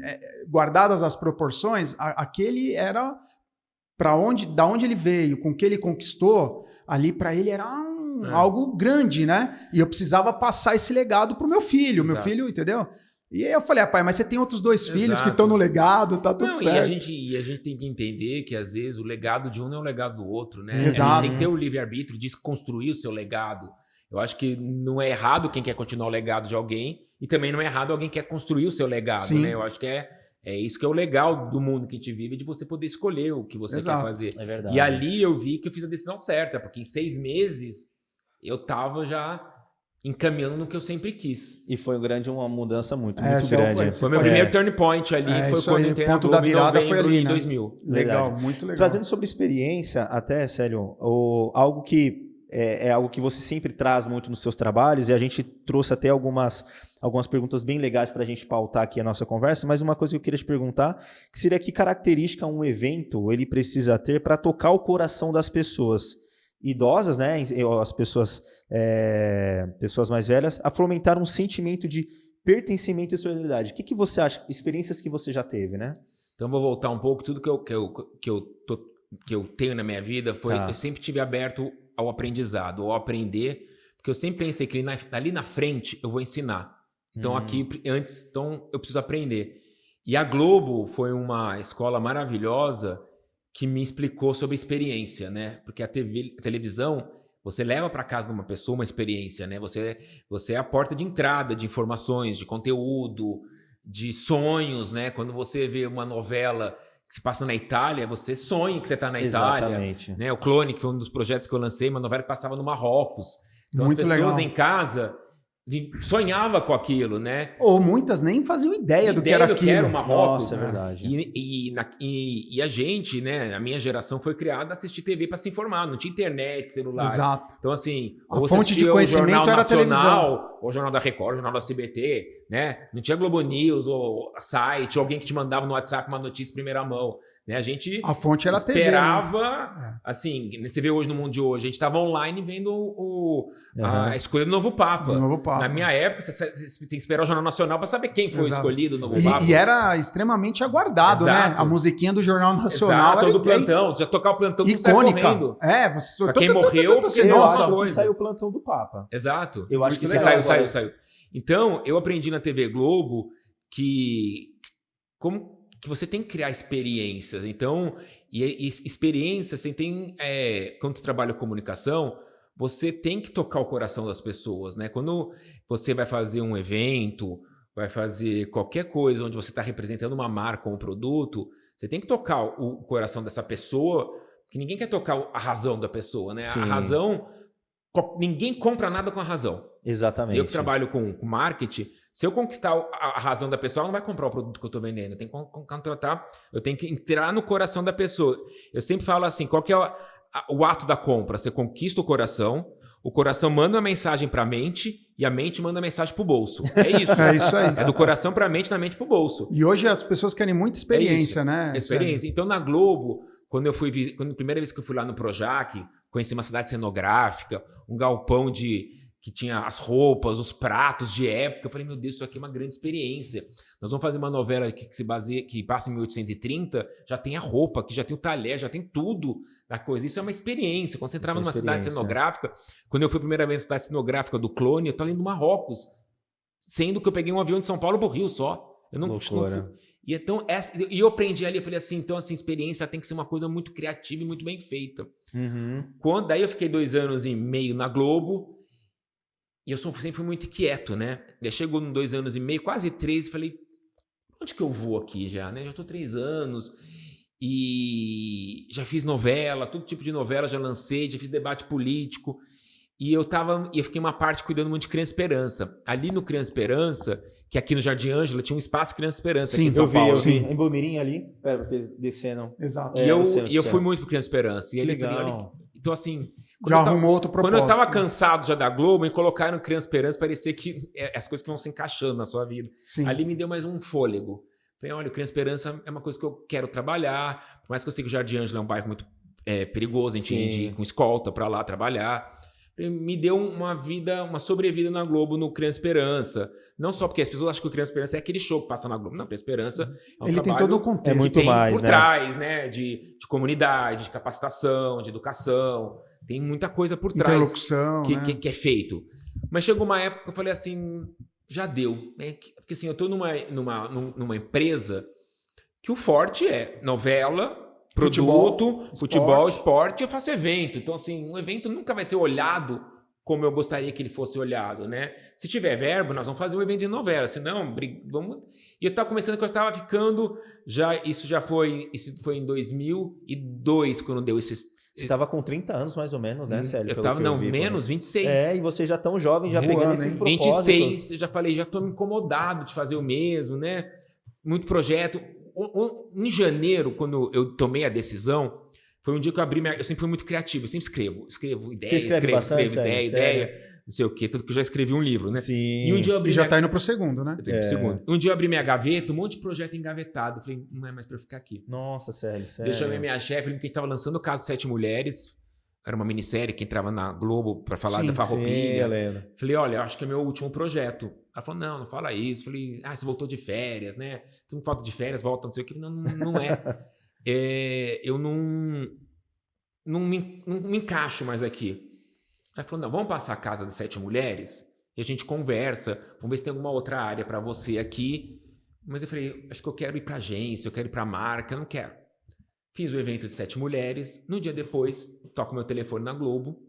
guardadas as proporções, aquele era da onde ele veio, com o que ele conquistou, ali para ele era algo grande, né? E eu precisava passar esse legado pro meu filho, entendeu? E aí eu falei, pai, mas você tem outros 2 filhos que estão no legado, tá tudo certo. E a gente tem que entender que, às vezes, o legado de um não é o legado do outro, né? Exato. A gente tem que ter o livre-arbítrio de construir o seu legado. Eu acho que não é errado quem quer continuar o legado de alguém e também não é errado alguém que quer construir o seu legado, né? Eu acho que é isso que é o legal do mundo que a gente vive, de você poder escolher o que você quer fazer. É verdade. E ali eu vi que eu fiz a decisão certa, porque em 6 meses eu tava já encaminhando no que eu sempre quis. E foi uma mudança muito grande. Foi meu primeiro turn point ali, foi quando eu entrei na Globo em novembro de 2000. Legal, muito legal. Trazendo sobre experiência, até, Célio, algo que é algo que você sempre traz muito nos seus trabalhos, e a gente trouxe até algumas perguntas bem legais para a gente pautar aqui a nossa conversa, mas uma coisa que eu queria te perguntar, que seria que característica um evento ele precisa ter para tocar o coração das pessoas idosas, né, as pessoas mais velhas, a fomentar um sentimento de pertencimento e solidariedade. O que você acha? Experiências que você já teve, né? Então vou voltar um pouco. Tudo que eu tenho na minha vida foi... Eu sempre tive aberto ao aprendizado, ao aprender, porque eu sempre pensei que ali na frente eu vou ensinar. Então então eu preciso aprender. E a Globo foi uma escola maravilhosa que me explicou sobre experiência, né? Porque a televisão, você leva para casa de uma pessoa uma experiência, né? Você é a porta de entrada de informações, de conteúdo, de sonhos, né? Quando você vê uma novela que se passa na Itália, você sonha que você está na Itália. Né? O Clone, que foi um dos projetos que eu lancei, uma novela que passava no Marrocos. Então, muito as pessoas legal. Em casa, sonhava com aquilo, né? Ou muitas nem faziam ideia do que era aquilo. uma Rocos. Nossa, é verdade. E a gente, né? A minha geração foi criada a assistir TV para se informar. Não tinha internet, celular. Exato. Então, assim, A ou fonte de assistia o conhecimento Jornal era a televisão. Nacional, ou o Jornal da Record, o Jornal da CBT, né? Não tinha Globo News, ou site, ou alguém que te mandava no WhatsApp uma notícia em primeira mão. Né? A gente A fonte era a TV, né? esperava, assim, você vê hoje no mundo de hoje, a gente estava online vendo a escolha do novo Papa. Do novo Papa. Na minha época, você tem que esperar o Jornal Nacional para saber quem foi Exato. escolhido no novo Papa. E era extremamente aguardado, Exato. né? A musiquinha do Jornal Nacional Exato, era do plantão. Já tocar o plantão, tu sai icônica. correndo. Você... Pra quem morreu, porque Eu nossa, acho que coisa. saiu o plantão do Papa. Exato. Eu acho que Porque saiu. saiu. Então, eu aprendi na TV Globo que você tem que criar experiências. Então, e experiências, você tem... quando você trabalha com comunicação, você tem que tocar o coração das pessoas, né? Quando você vai fazer um evento, vai fazer qualquer coisa onde você está representando uma marca ou um produto, você tem que tocar o coração dessa pessoa, porque ninguém quer tocar a razão da pessoa, né? Sim. A razão... Ninguém compra nada com a razão. Exatamente. Eu que trabalho com marketing, se eu conquistar a razão da pessoa, ela não vai comprar o produto que eu estou vendendo. Eu tenho que contratar, eu tenho que entrar no coração da pessoa. Eu sempre falo assim, qual que é o ato da compra? Você conquista o coração manda uma mensagem para a mente e a mente manda uma mensagem para o bolso. É isso. É isso aí. É do coração para a mente, da mente para o bolso. E hoje as pessoas querem muita experiência, né? Experiência. Então, na Globo, quando a primeira vez que eu fui lá no Projac, conheci uma cidade cenográfica, um galpão que tinha as roupas, os pratos de época. Eu falei, meu Deus, isso aqui é uma grande experiência. Nós vamos fazer uma novela que passa em 1830, já tem a roupa, que já tem o talher, já tem tudo da coisa. Isso é uma experiência. Quando você entrava numa cidade cenográfica, quando eu fui a primeira vez na cidade cenográfica do Clone, eu estava indo em Marrocos, sendo que eu peguei um avião de São Paulo para o Rio só. Eu não fui. E então, eu aprendi ali, eu falei assim, então essa experiência tem que ser uma coisa muito criativa e muito bem feita. Uhum. Daí eu fiquei 2 anos e meio na Globo, e eu sempre fui muito inquieto, né? Daí chegou em 2 anos e meio, quase 3, falei, onde que eu vou aqui já, né? Já tô 3 anos e já fiz novela, todo tipo de novela já lancei, já fiz debate político. E eu fiquei uma parte cuidando muito de Criança Esperança. Ali no Criança Esperança, que aqui no Jardim Ângela tinha um espaço Criança Esperança aqui em São Paulo. Eu vi. Em Bomirim ali, porque descendo. Exato. E eu fui muito pro Criança Esperança. E ele falei, então assim... Já arrumou outro propósito. Quando eu tava cansado já da Globo, me colocaram no Criança Esperança, parecia que as coisas que vão se encaixando na sua vida. Sim. Ali me deu mais um fôlego. Falei, olha, o Criança Esperança é uma coisa que eu quero trabalhar, por mais que eu sei que o Jardim Ângela é um bairro muito perigoso, a gente ir com escolta pra lá trabalhar. Me deu uma sobrevida na Globo no Criança Esperança. Não só porque as pessoas acham que o Criança Esperança é aquele show que passa na Globo. Não, Criança Esperança é um Ele trabalho tem todo o contexto. É muito mais, por trás, né? De comunidade, de capacitação, de educação. Tem muita coisa por trás interlocução, que é feito. Mas chegou uma época que eu falei assim, já deu. Né? Porque assim, eu tô numa empresa que o forte é novela, produto, futebol, esporte, e eu faço evento. Então, assim, um evento nunca vai ser olhado como eu gostaria que ele fosse olhado, né? Se tiver verbo, nós vamos fazer um evento de novela. Se não, vamos... E eu tava começando que eu tava ficando... Isso foi em 2002, quando deu esses... Você tava com 30 anos, mais ou menos, né, Célio? Eu tava, não, menos, 26. E você já tão jovem, já pegando esses propósitos. 26, eu já falei, já tô incomodado de fazer o mesmo, né? Muito projeto... Em janeiro, quando eu tomei a decisão, foi um dia que eu abri eu sempre fui muito criativo, eu sempre escrevo ideia, escrevo ideia, não sei o quê, tanto que eu já escrevi um livro, né? Sim. E um dia eu abri já tá indo pro segundo, né? Um dia eu abri minha gaveta, um monte de projeto engavetado, eu falei, não é mais pra eu ficar aqui. Nossa, sério. Eu chamei minha chefe, porque a gente tava lançando o Caso 7 Mulheres, era uma minissérie que entrava na Globo pra falar da Farroupilha. Falei, olha, acho que é meu último projeto. Ela falou, não fala isso. Falei, você voltou de férias, né? Você não falta de férias, volta, não sei o que. Não é. Eu não me encaixo mais aqui. Ela falou, não, vamos passar a Casa das 7 Mulheres e a gente conversa, vamos ver se tem alguma outra área para você aqui. Mas eu falei, acho que eu quero ir pra agência, eu quero ir pra marca, eu não quero. Fiz o evento de 7 Mulheres. No dia depois, toco meu telefone na Globo.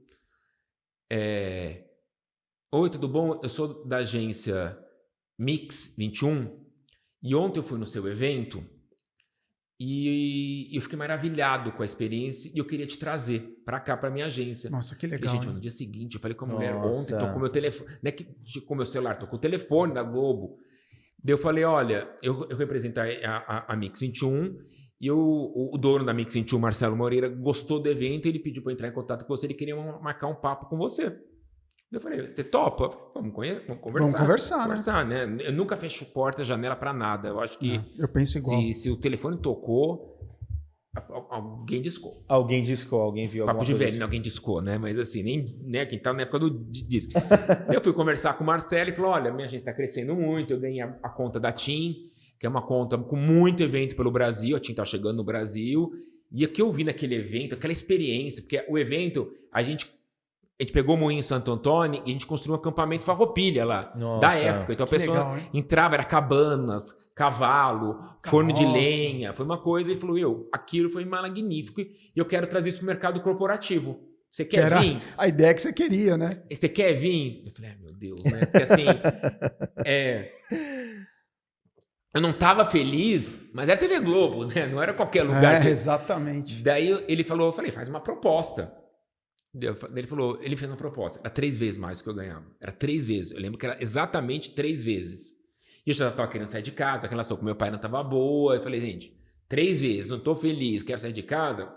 Oi, tudo bom? Eu sou da agência Mix 21 e ontem eu fui no seu evento E eu fiquei maravilhado com a experiência e eu queria te trazer pra cá, pra minha agência. Nossa, que legal. Falei, gente, no dia seguinte, eu falei com a mulher, ontem tô com o meu telefone, não é que com o meu celular, tô com o telefone da Globo. Daí eu falei, olha, eu represento a Mix 21 e o dono da Mix 21, Marcelo Moreira, gostou do evento e ele pediu pra eu entrar em contato com você, ele queria marcar um papo com você. Eu falei, você topa? Vamos conversar. Vamos conversar, né? Eu nunca fecho porta, janela pra nada. Eu acho que eu penso igual. Se o telefone tocou, alguém discou. Alguém viu alguma Papo de coisa. velho, alguém discou, né? Mas assim, nem, né? Quem tá na época do disco. Eu fui conversar com o Marcelo e falou, olha, minha agência tá crescendo muito, eu ganhei a conta da TIM, que é uma conta com muito evento pelo Brasil, a TIM tá chegando no Brasil, e o que eu vi naquele evento, aquela experiência, porque o evento, a gente pegou o Moinho Santo Antônio e a gente construiu um acampamento farroupilha lá, da época. Então a pessoa legal, entrava, era cabanas, cavalo, forno de lenha. Foi uma coisa, ele falou, aquilo foi magnífico e eu quero trazer isso pro mercado corporativo. Você quer vir? A ideia que você queria, né? Você quer vir? Eu falei, meu Deus, né? Porque assim, eu não tava feliz, mas era TV Globo, né? Não era qualquer lugar. Exatamente. Daí ele falou, eu falei, faz uma proposta. Ele fez uma proposta. Era 3 vezes mais do que eu ganhava. Era 3 vezes. Eu lembro que era exatamente 3 vezes. E eu já estava querendo sair de casa, a relação com meu pai não estava boa. Eu falei, gente, 3 vezes, não estou feliz, quero sair de casa.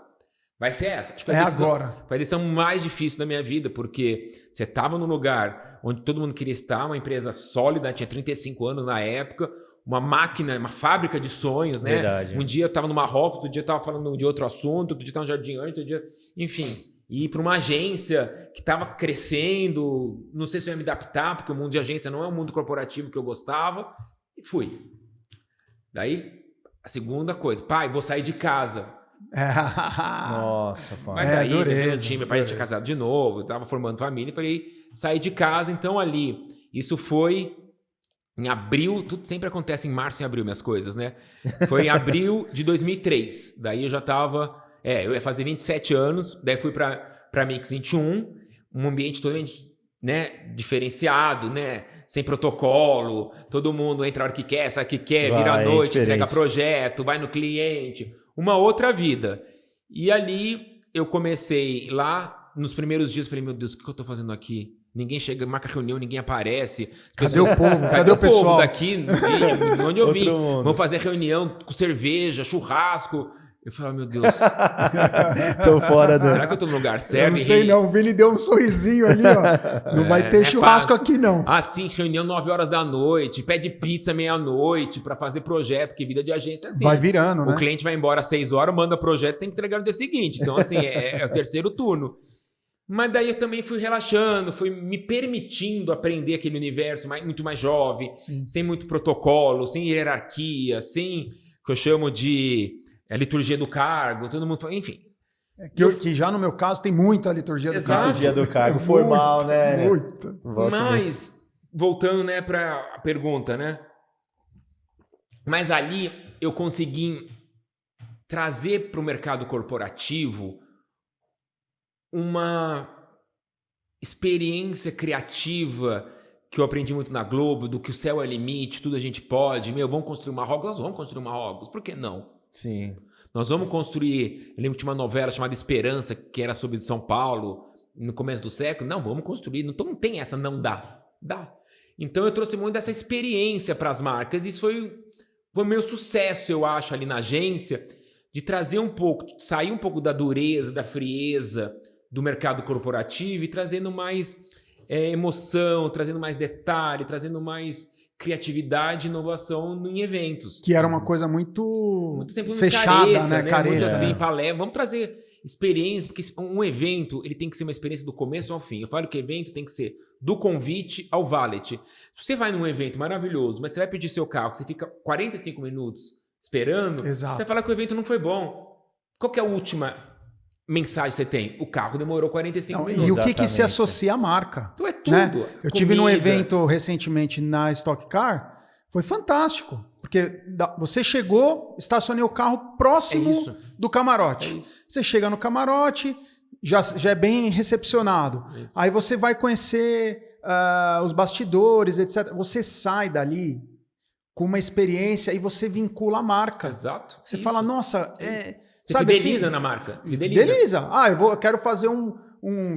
Vai ser essa. Acho que agora. Foi a decisão mais difícil da minha vida, porque você estava num lugar onde todo mundo queria estar, uma empresa sólida, tinha 35 anos na época, uma máquina, uma fábrica de sonhos, né? Verdade. Um dia eu estava no Marrocos, outro dia eu estava falando de outro assunto, outro dia estava no Jardim Antes, outro dia... Enfim... E ir para uma agência que estava crescendo, não sei se eu ia me adaptar, porque o mundo de agência não é um mundo corporativo que eu gostava, e fui. Daí, a segunda coisa, pai, vou sair de casa. Nossa, pai. Mas daí, dureza, meu pai já tinha casado de novo, estava formando família, falei, sair de casa, então ali, isso foi em abril, tudo sempre acontece em março e abril, minhas coisas, né? Foi em abril de 2003, daí eu já estava... eu ia fazer 27 anos, daí fui para Mix 21, um ambiente totalmente, né, diferenciado, né, sem protocolo, todo mundo entra a hora que quer, sai que quer, vira à noite, entrega projeto, vai no cliente, uma outra vida. E ali eu comecei lá, nos primeiros dias, falei, meu Deus, o que eu tô fazendo aqui? Ninguém chega, marca reunião, ninguém aparece. Cadê o povo? Cadê o pessoal? Povo daqui? Onde eu vim? Mundo. Vamos fazer reunião com cerveja, churrasco. Eu falei, meu Deus. Tô fora do... Será que eu tô no lugar certo? Eu não sei não, o Vini deu um sorrisinho ali, ó. Não vai ter churrasco fácil. aqui, não. Ah, sim, reunião 9 horas da noite, pede pizza meia-noite pra fazer projeto, porque vida de agência é assim. Vai virando, né? O cliente vai embora às 6 horas, manda projeto, você tem que entregar no dia seguinte. Então, assim, é o terceiro turno. Mas daí eu também fui relaxando, fui me permitindo aprender aquele universo muito mais jovem, sem muito protocolo, sem hierarquia, sem o que eu chamo de liturgia do cargo, todo mundo fala, enfim. Que já no meu caso tem muita liturgia do cargo. Liturgia do cargo formal, né? Muito. Mas, voltando, né, para a pergunta, né? Mas ali eu consegui trazer para o mercado corporativo uma experiência criativa que eu aprendi muito na Globo, do que o céu é limite, tudo a gente pode. Vamos construir uma Marrocos? Nós vamos construir uma Marrocos. Por que não? Sim. Nós vamos construir... Eu lembro que tinha uma novela chamada Esperança, que era sobre São Paulo, no começo do século. Não, vamos construir. Então não tem essa, não dá. Dá. Então eu trouxe muito dessa experiência para as marcas. Isso foi o meu sucesso, eu acho, ali na agência, de trazer um pouco, sair um pouco da dureza, da frieza do mercado corporativo e trazendo mais emoção, trazendo mais detalhe, trazendo mais criatividade e inovação em eventos. Que era uma coisa muito sempre fechada, careta, né? Careta. Muito assim, palestra. Vamos trazer experiência, porque um evento ele tem que ser uma experiência do começo ao fim. Eu falo que evento tem que ser do convite ao valet. Se você vai num evento maravilhoso, mas você vai pedir seu carro, você fica 45 minutos esperando, Exato. Você vai falar que o evento não foi bom. Qual que é a última mensagem que você tem? O carro demorou 45 minutos. E o que se associa à marca? Então é tudo. Né? Eu tive num evento recentemente na Stock Car, foi fantástico. Porque você chegou, estacionei o carro próximo do camarote. Você chega no camarote, já é bem recepcionado. Aí você vai conhecer os bastidores, etc. Você sai dali com uma experiência e você vincula a marca. Exato. Você isso. fala, nossa, Você sabe fideliza assim, na marca. Fideliza. Eu quero fazer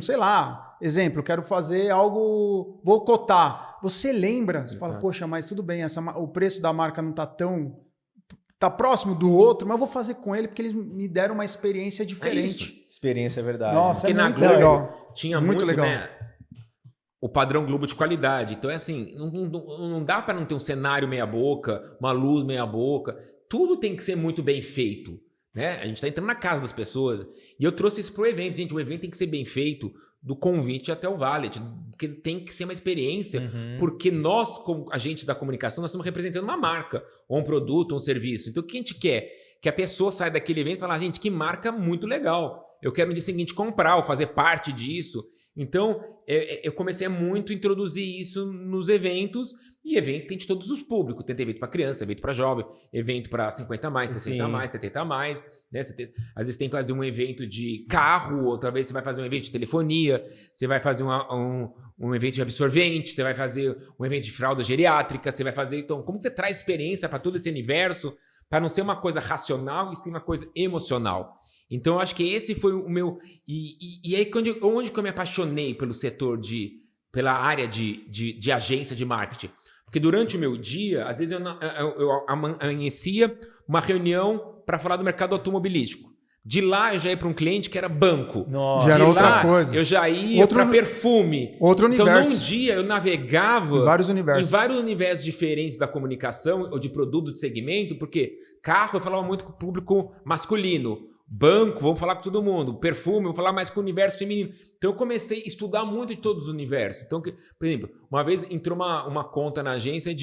sei lá, exemplo, eu quero fazer algo, vou cotar. Você lembra, você fala, poxa, mas tudo bem, o preço da marca não tá tá próximo do outro, mas eu vou fazer com ele porque eles me deram uma experiência diferente. Experiência é verdade. Nossa, Porque é na muito Globo legal. tinha muito legal. Né, o padrão Globo de qualidade. Então é assim, não dá para não ter um cenário meia boca, uma luz meia boca. Tudo tem que ser muito bem feito. Né? A gente está entrando na casa das pessoas. E eu trouxe isso pro evento. Gente, o evento tem que ser bem feito do convite até o valet. Porque tem que ser uma experiência. Porque nós, como agentes da comunicação, nós estamos representando uma marca, ou um produto, ou um serviço. Então o que a gente quer? Que a pessoa saia daquele evento e fale, gente, que marca muito legal. Eu quero no dia seguinte comprar ou fazer parte disso. Então, eu comecei a muito introduzir isso nos eventos, e evento tem de todos os públicos. Tem evento para criança, evento para jovem, evento para 50 a mais, 60 a mais, 70 a mais. Né? Às vezes tem que fazer um evento de carro, outra vez você vai fazer um evento de telefonia, você vai fazer um evento de absorvente, você vai fazer um evento de fralda geriátrica, você vai fazer... Então, como você traz experiência para todo esse universo, para não ser uma coisa racional e sim uma coisa emocional? Então, eu acho que esse foi o meu... E aí, onde que eu me apaixonei pelo setor pela área de agência de marketing? Porque durante o meu dia, às vezes eu amanhecia uma reunião para falar do mercado automobilístico. De lá, eu já ia para um cliente que era banco. Nossa. Já era outra coisa. Eu já ia para perfume. Outro universo. Então, num dia, eu navegava em vários universos diferentes da comunicação ou de produto, de segmento, porque carro eu falava muito com o público masculino. Banco, vamos falar com todo mundo. Perfume, vamos falar mais com o universo feminino. Então eu comecei a estudar muito de todos os universos. Então, por exemplo, uma vez entrou uma conta na agência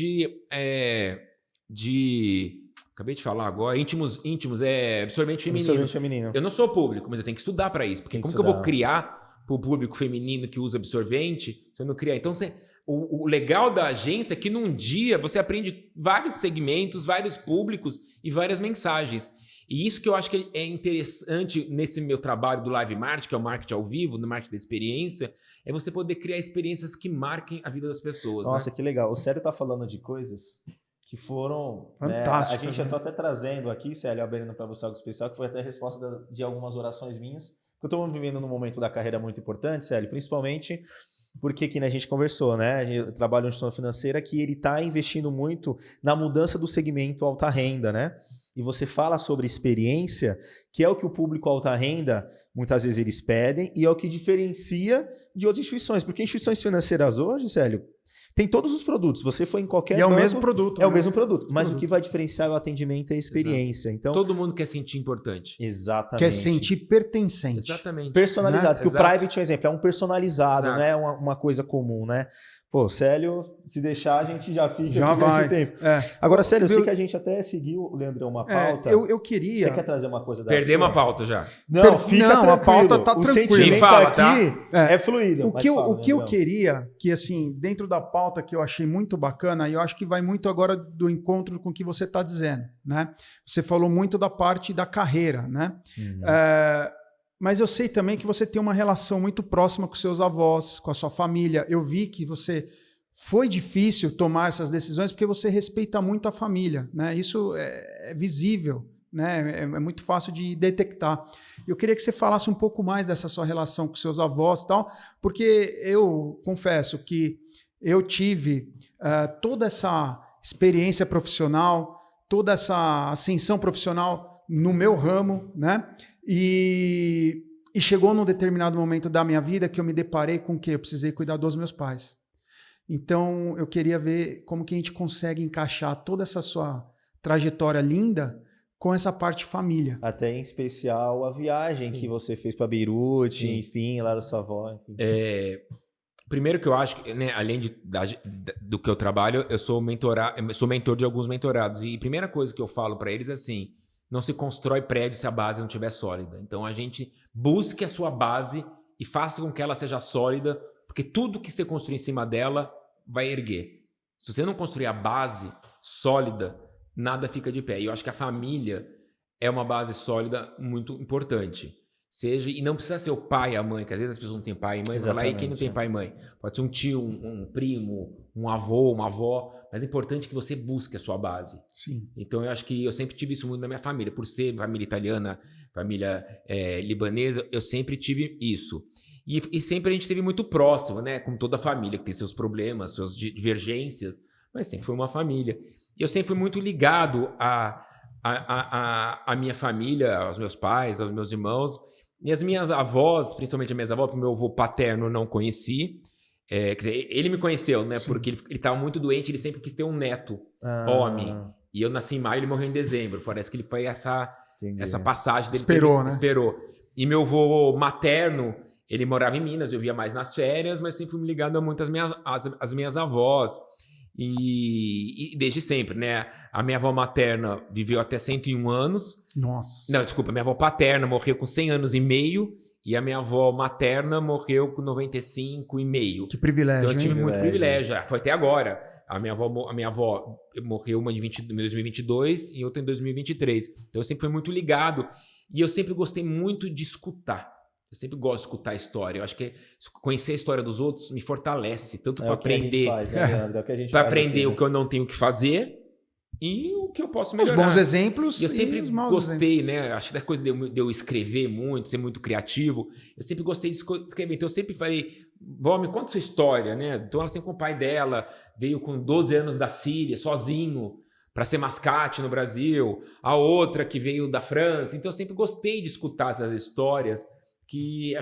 acabei de falar agora, íntimos, absorvente feminino. Absorvente feminino. Eu não sou público, mas eu tenho que estudar para isso. Porque como que eu vou criar para o público feminino que usa absorvente se eu não criar? Então, o legal da agência é que num dia você aprende vários segmentos, vários públicos e várias mensagens. E isso que eu acho que é interessante nesse meu trabalho do Live Marketing, que é o marketing ao vivo, no marketing da experiência, é você poder criar experiências que marquem a vida das pessoas. Nossa, né? Que legal. O Célio tá falando de coisas que foram... Fantásticas. Né? A gente já tá até trazendo aqui, Célio, abrindo para você algo especial, que foi até a resposta de algumas orações minhas. Eu estou vivendo num momento da carreira muito importante, Célio, principalmente porque que a gente conversou, né? Eu trabalho em instituição financeira que ele está investindo muito na mudança do segmento alta renda, né? E você fala sobre experiência, que é o que o público alta renda, muitas vezes eles pedem, e é o que diferencia de outras instituições. Porque instituições financeiras hoje, Célio, tem todos os produtos. Você foi em qualquer banco... E é o mesmo produto. É o mesmo produto. Mas o que vai diferenciar é o atendimento e a experiência. Então, todo mundo quer sentir importante. Exatamente. Quer sentir pertencente. Exatamente. Personalizado. Né? Porque o private, um exemplo, é um personalizado, Exato. não é uma coisa comum, né? Pô, Célio, se deixar, a gente já fica já vai. Tempo. Agora, Célio, eu sei que a gente até seguiu, Leandrão, uma pauta. Eu queria... Você quer trazer uma coisa da... Perdemos a pauta já. Não, fica tranquilo. A pauta tá o tranquilo. sentimento Fala, aqui é fluido. O que eu queria, que assim, dentro da pauta que eu achei muito bacana, e eu acho que vai muito agora do encontro com o que você está dizendo, né? Você falou muito da parte da carreira, né? Mas eu sei também que você tem uma relação muito próxima com seus avós, com a sua família. Eu vi que foi difícil tomar essas decisões porque você respeita muito a família, né? Isso é visível, né? É muito fácil de detectar. Eu queria que você falasse um pouco mais dessa sua relação com seus avós e tal, porque eu confesso que eu tive toda essa experiência profissional, toda essa ascensão profissional no meu ramo, né? E chegou num determinado momento da minha vida que eu me deparei com o quê? Eu precisei cuidar dos meus pais. Então, eu queria ver como que a gente consegue encaixar toda essa sua trajetória linda com essa parte família. Até em especial a viagem que você fez para Beirute, enfim, lá da sua avó. Enfim. Primeiro que eu acho que, né, além do que eu trabalho, eu sou mentor de alguns mentorados. E a primeira coisa que eu falo para eles é assim, não se constrói prédio se a base não estiver sólida. Então, a gente busque a sua base e faça com que ela seja sólida, porque tudo que você construir em cima dela vai erguer. Se você não construir a base sólida, nada fica de pé. E eu acho que a família é uma base sólida muito importante. seja, e não precisa ser o pai e a mãe, que às vezes as pessoas não têm pai e mãe, vai lá e quem não tem pai e mãe? Pode ser um tio, um primo, um avô, uma avó, mas é importante que você busque a sua base. Sim. Então eu acho que eu sempre tive isso muito na minha família, por ser família italiana, família libanesa, eu sempre tive isso. E sempre a gente esteve muito próximo, né? Como toda família, que tem seus problemas, suas divergências, mas sempre foi uma família. E eu sempre fui muito ligado à minha família, aos meus pais, aos meus irmãos. E as minhas avós, principalmente as minhas avós, porque meu avô paterno eu não conheci. Quer dizer, ele me conheceu, né? Sim. Porque ele estava muito doente, ele sempre quis ter um neto, homem. E eu nasci em maio, ele morreu em dezembro. Parece que ele foi essa passagem dele. Esperou, né? Esperou. E meu avô materno, ele morava em Minas, eu via mais nas férias, mas sempre fui me ligado muito às minhas avós. E desde sempre, né? A minha avó materna viveu até 101 anos. Nossa. Não, desculpa, minha avó paterna morreu com 100 anos e meio e a minha avó materna morreu com 95 e meio. Que privilégio, então eu tive hein? muito privilégio. Foi até agora. A minha avó morreu uma em 2022 e outra em 2023. Então eu sempre fui muito ligado e eu sempre gostei muito de escutar. Eu sempre gosto de escutar a história. Eu acho que conhecer a história dos outros me fortalece, tanto para aprender, para aprender o que eu não tenho que fazer e o que eu posso melhorar. Os bons exemplos. E eu sempre gostei, exemplos. né? Acho que da coisa de eu escrever muito, ser muito criativo. Eu sempre gostei de escrever. Então eu sempre falei, vó, me conta sua história, né? Então ela sempre com o pai dela, veio com 12 anos da Síria, sozinho, para ser mascate no Brasil. A outra que veio da França. Então eu sempre gostei de escutar essas histórias que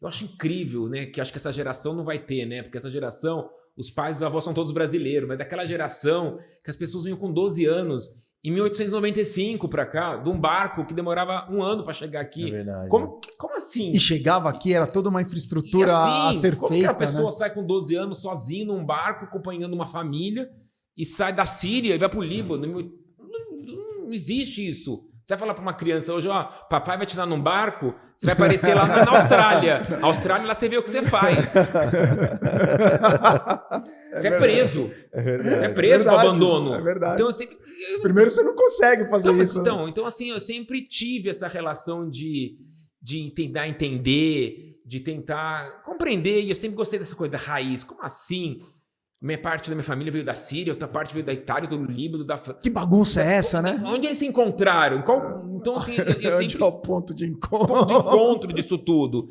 eu acho incrível, né? Que acho que essa geração não vai ter, né? Porque essa geração, os pais e os avós são todos brasileiros, mas daquela geração que as pessoas vinham com 12 anos, em 1895 para cá, de um barco que demorava 1 ano para chegar aqui. É verdade. Como assim? E chegava aqui, era toda uma infraestrutura a ser como feita. Que a pessoa né? sai com 12 anos sozinho num barco, acompanhando uma família, e sai da Síria e vai pro Líbano? Não existe isso. Você vai falar para uma criança hoje, ó, papai vai te dar num barco, você vai aparecer lá na Austrália. A Austrália, lá você vê o que você faz. Você é preso. É verdade. É preso para abandono. É verdade. Então, eu sempre... Primeiro você não consegue fazer isso. Então, assim, eu sempre tive essa relação de tentar entender, de tentar compreender, e eu sempre gostei dessa coisa da raiz. Como assim? Minha parte da minha família veio da Síria, outra parte veio da Itália, do Líbano, da França. Que bagunça é essa, né? Onde eles se encontraram? Então, assim, eu sempre... Onde é o ponto de encontro? Ponto de encontro disso tudo.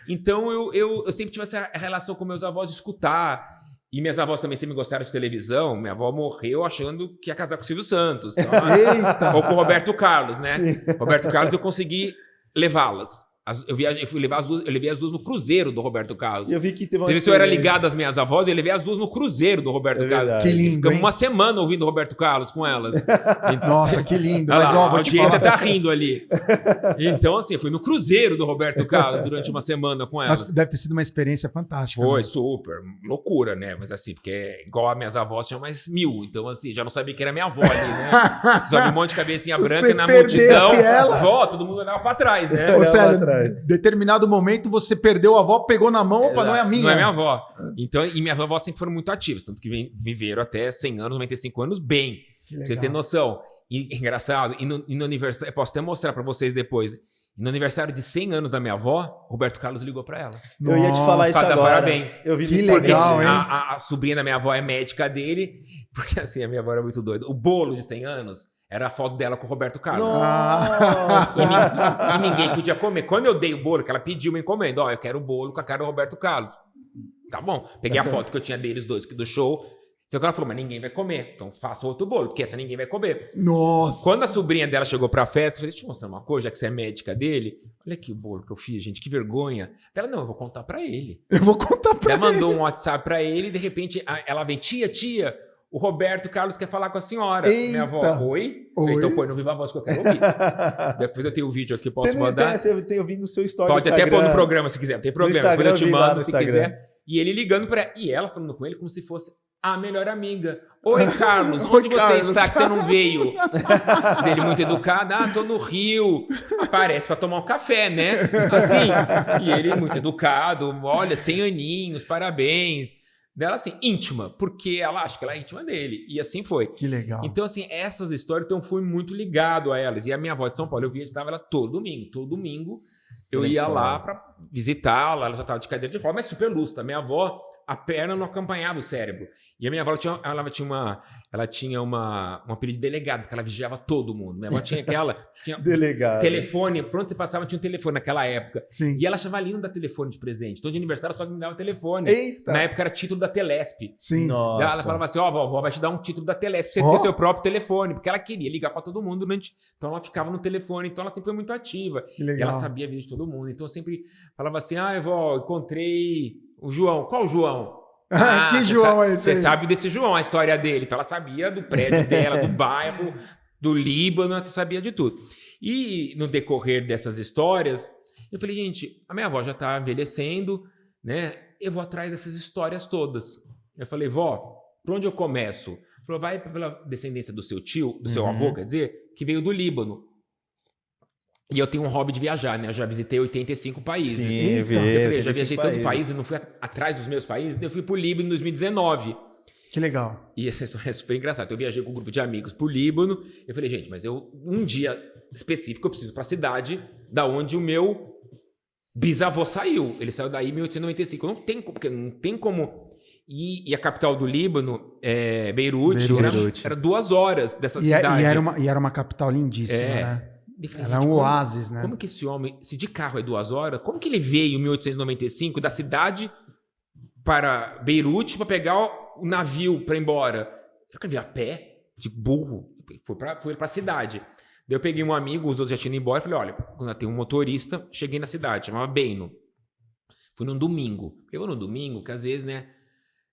Então, eu sempre tive essa relação com meus avós de escutar. E minhas avós também sempre gostaram de televisão. Minha avó morreu achando que ia casar com o Silvio Santos. Então, Eita! ou com o Roberto Carlos, né? Sim. Roberto Carlos, eu consegui levá-las. Eu fui levar as duas, eu levei as duas no cruzeiro do Roberto Carlos. E eu vi que teve uma Se eu era ligado às minhas avós, eu levei as duas no cruzeiro do Roberto Carlos. Que lindo, Ficamos hein? uma semana ouvindo o Roberto Carlos com elas. Nossa, que lindo. Olha Mas, lá, ó, a vou te audiência falar. tá rindo ali. Então, assim, eu fui no cruzeiro do Roberto Carlos durante uma semana com elas. Mas deve ter sido uma experiência fantástica. Foi, né? super. Loucura, né? Mas assim, porque é igual as minhas avós tinham mais 1000. Então, assim, já não sabia que era minha avó ali, né? Você sobe um monte de cabecinha Se branca você na perdesse multidão. ela- Vó, todo mundo olhava pra trás, né? Ô, Célio, atrás. determinado momento você perdeu a avó, pegou na mão, opa, não é a minha. Não é minha avó. Então, e minhas avós sempre foram muito ativas, tanto que viveram até 100 anos, 95 anos bem. Que Pra você legal. ter noção. E engraçado, e no aniversário, eu posso até mostrar pra vocês depois. No aniversário de 100 anos da minha avó, Roberto Carlos ligou pra ela. Eu ia te falar isso Pra dar agora. parabéns. Eu vi no Que Instagram. legal, hein? A sobrinha da minha avó é médica dele, porque assim, a minha avó era muito doida. O bolo de 100 anos era a foto dela com o Roberto Carlos. Nossa! E ninguém podia comer. Quando eu dei o bolo, que ela pediu uma encomenda, ó, eu quero o bolo com a cara do Roberto Carlos. Tá bom. Peguei a foto que eu tinha deles dois do show. Só que ela falou, mas ninguém vai comer. Então faça outro bolo, porque essa ninguém vai comer. Nossa. Quando a sobrinha dela chegou pra festa, eu falei, deixa eu te mostrar uma coisa, já que você é médica dele. Olha aqui o bolo que eu fiz, gente, que vergonha. Ela, não, eu vou contar pra ele. Eu vou contar pra Ela mandou um WhatsApp pra ele e de repente ela vem, tia, o Roberto Carlos quer falar com a senhora. Eita. Minha avó, oi? Oi? Então põe no Viva Voz que eu quero ouvir. Depois eu tenho o vídeo aqui, posso mandar. Eu vi no seu story Pode do até Instagram. pôr no programa se quiser, não tem problema. Instagram Depois eu eu te vi lá mando no se Instagram. quiser. E ele ligando pra ela. E ela falando com ele como se fosse a melhor amiga. Oi, Carlos, Oi, onde você Carlos. está que você não veio? Ele muito educado, tô no Rio. Aparece pra tomar um café, né? Assim. E ele muito educado, olha, 100 aninhos, parabéns. Dela assim, íntima, porque ela acha que ela é íntima dele. E assim foi. Que legal. Então, assim, essas histórias, então, fui muito ligado a elas. E a minha avó de São Paulo, eu visitava ela todo domingo. Todo domingo eu ia lá pra visitá-la, ela já tava de cadeira de roda, mas super lúcida. Minha avó, a perna não acompanhava o cérebro. E a minha avó, ela tinha um apelido de delegado, porque ela vigiava todo mundo. Minha avó tinha Delegado. telefone, por onde você passava tinha um telefone naquela época. Sim. E ela achava lindo dar telefone de presente. Todo de aniversário só me dava telefone. Eita! Na época era título da Telesp. Sim. Nossa. Ela falava assim, vovó vai te dar um título da Telesp pra você ter seu próprio telefone, porque ela queria ligar pra todo mundo durante... Então ela ficava no telefone, então ela sempre foi muito ativa. Que legal. E ela sabia a vida de todo mundo. Então eu sempre falava assim, vó, encontrei o João. Qual João? Que João é esse aí? Você sabe desse João, a história dele. Então ela sabia do prédio dela, do bairro, do Líbano, ela sabia de tudo. E no decorrer dessas histórias, eu falei, gente, a minha avó já tá envelhecendo, né? Eu vou atrás dessas histórias todas. Eu falei, vó, por onde eu começo? Ela falou, vai pela descendência do seu tio, do seu avô, quer dizer, que veio do Líbano. E eu tenho um hobby de viajar, né? Eu já visitei 85 países. Sim, eu falei, já viajei tanto país, eu não fui atrás dos meus países, eu fui pro Líbano em 2019. Que legal. E essa história é super engraçada. Eu viajei com um grupo de amigos pro Líbano. Eu falei, gente, mas um dia específico eu preciso pra cidade da onde o meu bisavô saiu. Ele saiu daí em 1895. Não tem como... E a capital do Líbano, Beirute. Era 2 horas dessa cidade. E era uma capital lindíssima, né? Falei, era um oásis, né? Como que esse homem, se de carro é 2 horas, como que ele veio em 1895 da cidade para Beirute para pegar o navio para ir embora? Eu queria vir a pé, de burro, fui para a cidade. Daí eu peguei um amigo, os outros já tinham ido embora, falei, olha, quando tem um motorista, cheguei na cidade, chamava Beno. Fui num domingo. Eu vou no domingo, que às vezes, né,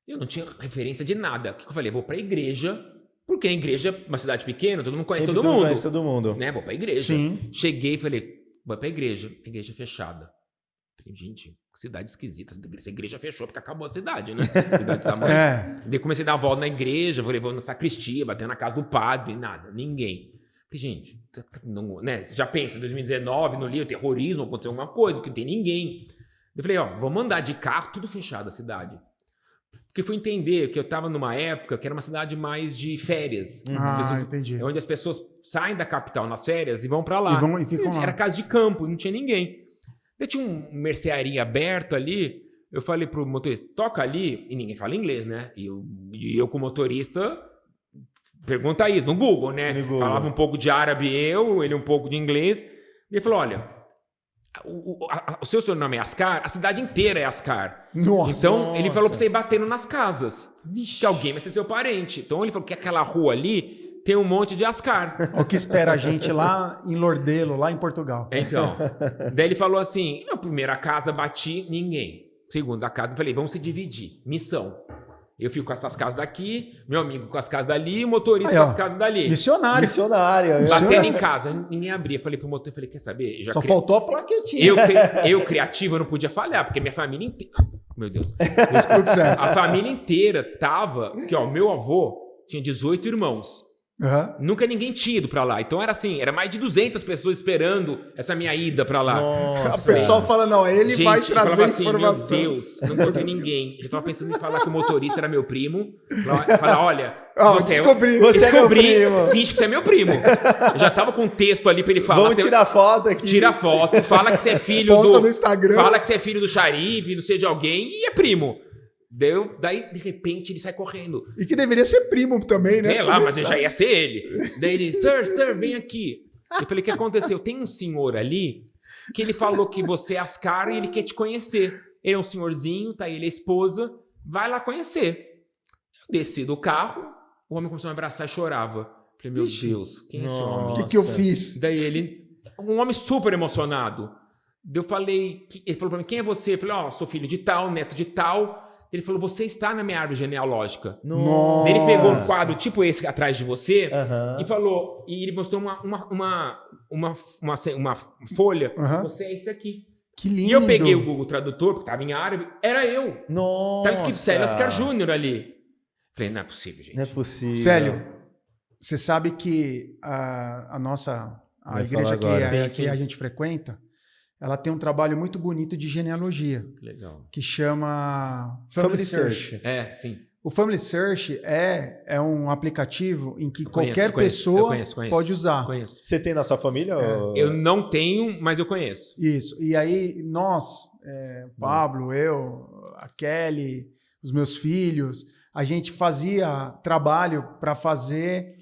eu não tinha referência de nada. O que eu falei? Vou para a igreja. Porque a igreja é uma cidade pequena, todo mundo conhece todo mundo. Conhece todo mundo. Né? Vou pra igreja. Sim. Cheguei e falei, vou pra igreja. Igreja fechada. Falei, gente, que cidade esquisita. Essa igreja fechou porque acabou a cidade, né? Cidade desse tamanho. Daí comecei a dar uma volta na igreja, vou na sacristia, bater na casa do padre, nada, ninguém. Falei, gente, não, né? Você já pensa, 2019, no livro, terrorismo, aconteceu alguma coisa, porque não tem ninguém. Eu falei, vamos andar de carro, tudo fechado a cidade. Porque fui entender que eu estava numa época que era uma cidade mais de férias. Entendi. Onde as pessoas saem da capital nas férias e vão para lá. E ficam lá. Era casa de campo, não tinha ninguém. Eu tinha uma mercearia aberta ali, eu falei pro motorista, toca ali, e ninguém fala inglês, né? E eu com o motorista, pergunta isso, no Google, né? Falava um pouco de árabe ele um pouco de inglês. E ele falou, olha... O seu nome é Ascar, a cidade inteira é Ascar. Nossa. Então ele falou pra você ir batendo nas casas. Que alguém vai ser seu parente. Então ele falou que aquela rua ali tem um monte de Ascar. O que espera a gente lá em Lordelo, lá em Portugal. Então, daí ele falou assim: a primeira casa bati, ninguém. Segunda casa, falei, vamos se dividir. Missão. Eu fico com essas casas daqui, meu amigo com as casas dali, o motorista com as casas dali. Missionário. Batendo em casa, ninguém abria. Falei pro motor, quer saber? Só faltou a plaquetinha. Eu criativo, eu não podia falhar, porque minha família inteira... Meu Deus. A família inteira tava... Porque, meu avô tinha 18 irmãos. Nunca ninguém tinha ido pra lá. Então era assim, era mais de 200 pessoas esperando essa minha ida pra lá. Nossa. A pessoa fala, não, ele gente, vai trazer assim, informação. Meu Deus, não vou ter ninguém. Eu tava pensando em falar que o motorista era meu primo. Falar, olha, descobri, você é meu primo. Finge que você é meu primo. Eu já tava com um texto ali pra ele falar. Vamos tirar foto aqui. Tira foto, fala que você é filho no Instagram. Fala que você é filho do Xarife, não sei de alguém, e é primo. Daí, de repente, ele sai correndo. E que deveria ser primo também, né? Sei lá, mas já ia ser ele. Daí ele, sir, vem aqui. Eu falei, o que aconteceu? Tem um senhor ali que ele falou que você é Ascar e ele quer te conhecer. Ele é um senhorzinho, tá ele, a esposa, vai lá conhecer. Eu desci do carro, o homem começou a me abraçar e chorava. Eu falei, meu Deus, quem é esse homem? O que eu fiz? Daí ele, um homem super emocionado. Daí eu falei, ele falou pra mim, quem é você? Eu falei, sou filho de tal, neto de tal. Ele falou, você está na minha árvore genealógica. Nossa. Ele pegou um quadro tipo esse atrás de você e falou, e ele mostrou uma folha. Você é esse aqui. Que lindo. E eu peguei o Google Tradutor, porque estava em árabe, era eu. Nossa. Estava escrito Célio Ascar Júnior ali. Falei, não é possível, gente. Não é possível. Célio, você sabe que a igreja que a gente frequenta, ela tem um trabalho muito bonito de genealogia. Que legal. Que chama Family Search. Sim. O Family Search é um aplicativo em que conheço, qualquer pessoa conheço. pode usar. Conheço. Você tem na sua família? Ou... Eu não tenho, mas eu conheço. Isso. E aí nós, Pablo, eu, a Kelly, os meus filhos, a gente fazia trabalho para fazer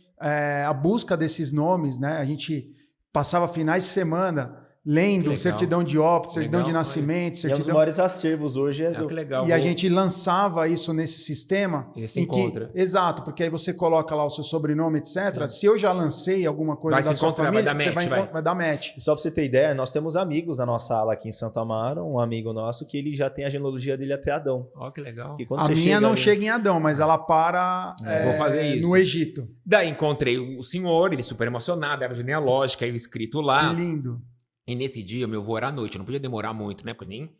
a busca desses nomes, né? A gente passava finais de semana lendo certidão de óbito, certidão de nascimento, E é um dos maiores acervos hoje. Que legal. E a gente lançava isso nesse sistema. E se encontra. Exato, porque aí você coloca lá o seu sobrenome, etc. Sim. Se eu já lancei alguma coisa da sua família, vai dar match. E só para você ter ideia, nós temos amigos na nossa ala aqui em Santo Amaro, um amigo nosso que ele já tem a genealogia dele até Adão. Ó, que legal. A minha não chega em Adão, mas ela para vou fazer isso. No Egito. Daí encontrei o senhor, ele super emocionado, era genealógica, aí o escrito lá. Que lindo. E nesse dia, meu avô era à noite, não podia demorar muito, né? Porque nem...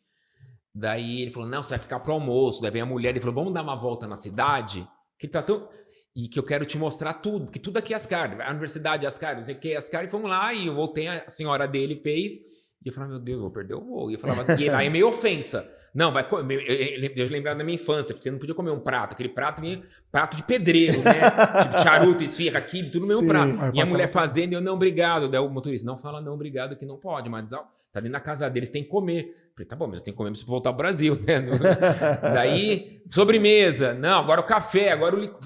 Daí ele falou, não, você vai ficar pro almoço. Daí vem a mulher, ele falou, vamos dar uma volta na cidade? Que ele tá tão... E que eu quero te mostrar tudo, porque tudo aqui é Ascar, a universidade é Ascar, não sei o que é Ascar. E fomos lá, e eu voltei, a senhora dele fez. E eu falava, meu Deus, vou perder o voo. E eu falava, e aí é meio ofensa. Não, vai comer. Eu lembrava da minha infância, porque você não podia comer um prato. Aquele prato vinha prato de pedreiro, né? Tipo charuto, esfirra, quibe, tudo no mesmo prato. E a mulher fazendo, eu não, obrigado. Daí o motorista, não fala não, obrigado, que não pode. Mas tá dentro da casa deles, tem que comer. Eu falei, tá bom, mas eu tenho que comer pra voltar ao Brasil, né? Daí, sobremesa. Não, agora o café, agora o licor.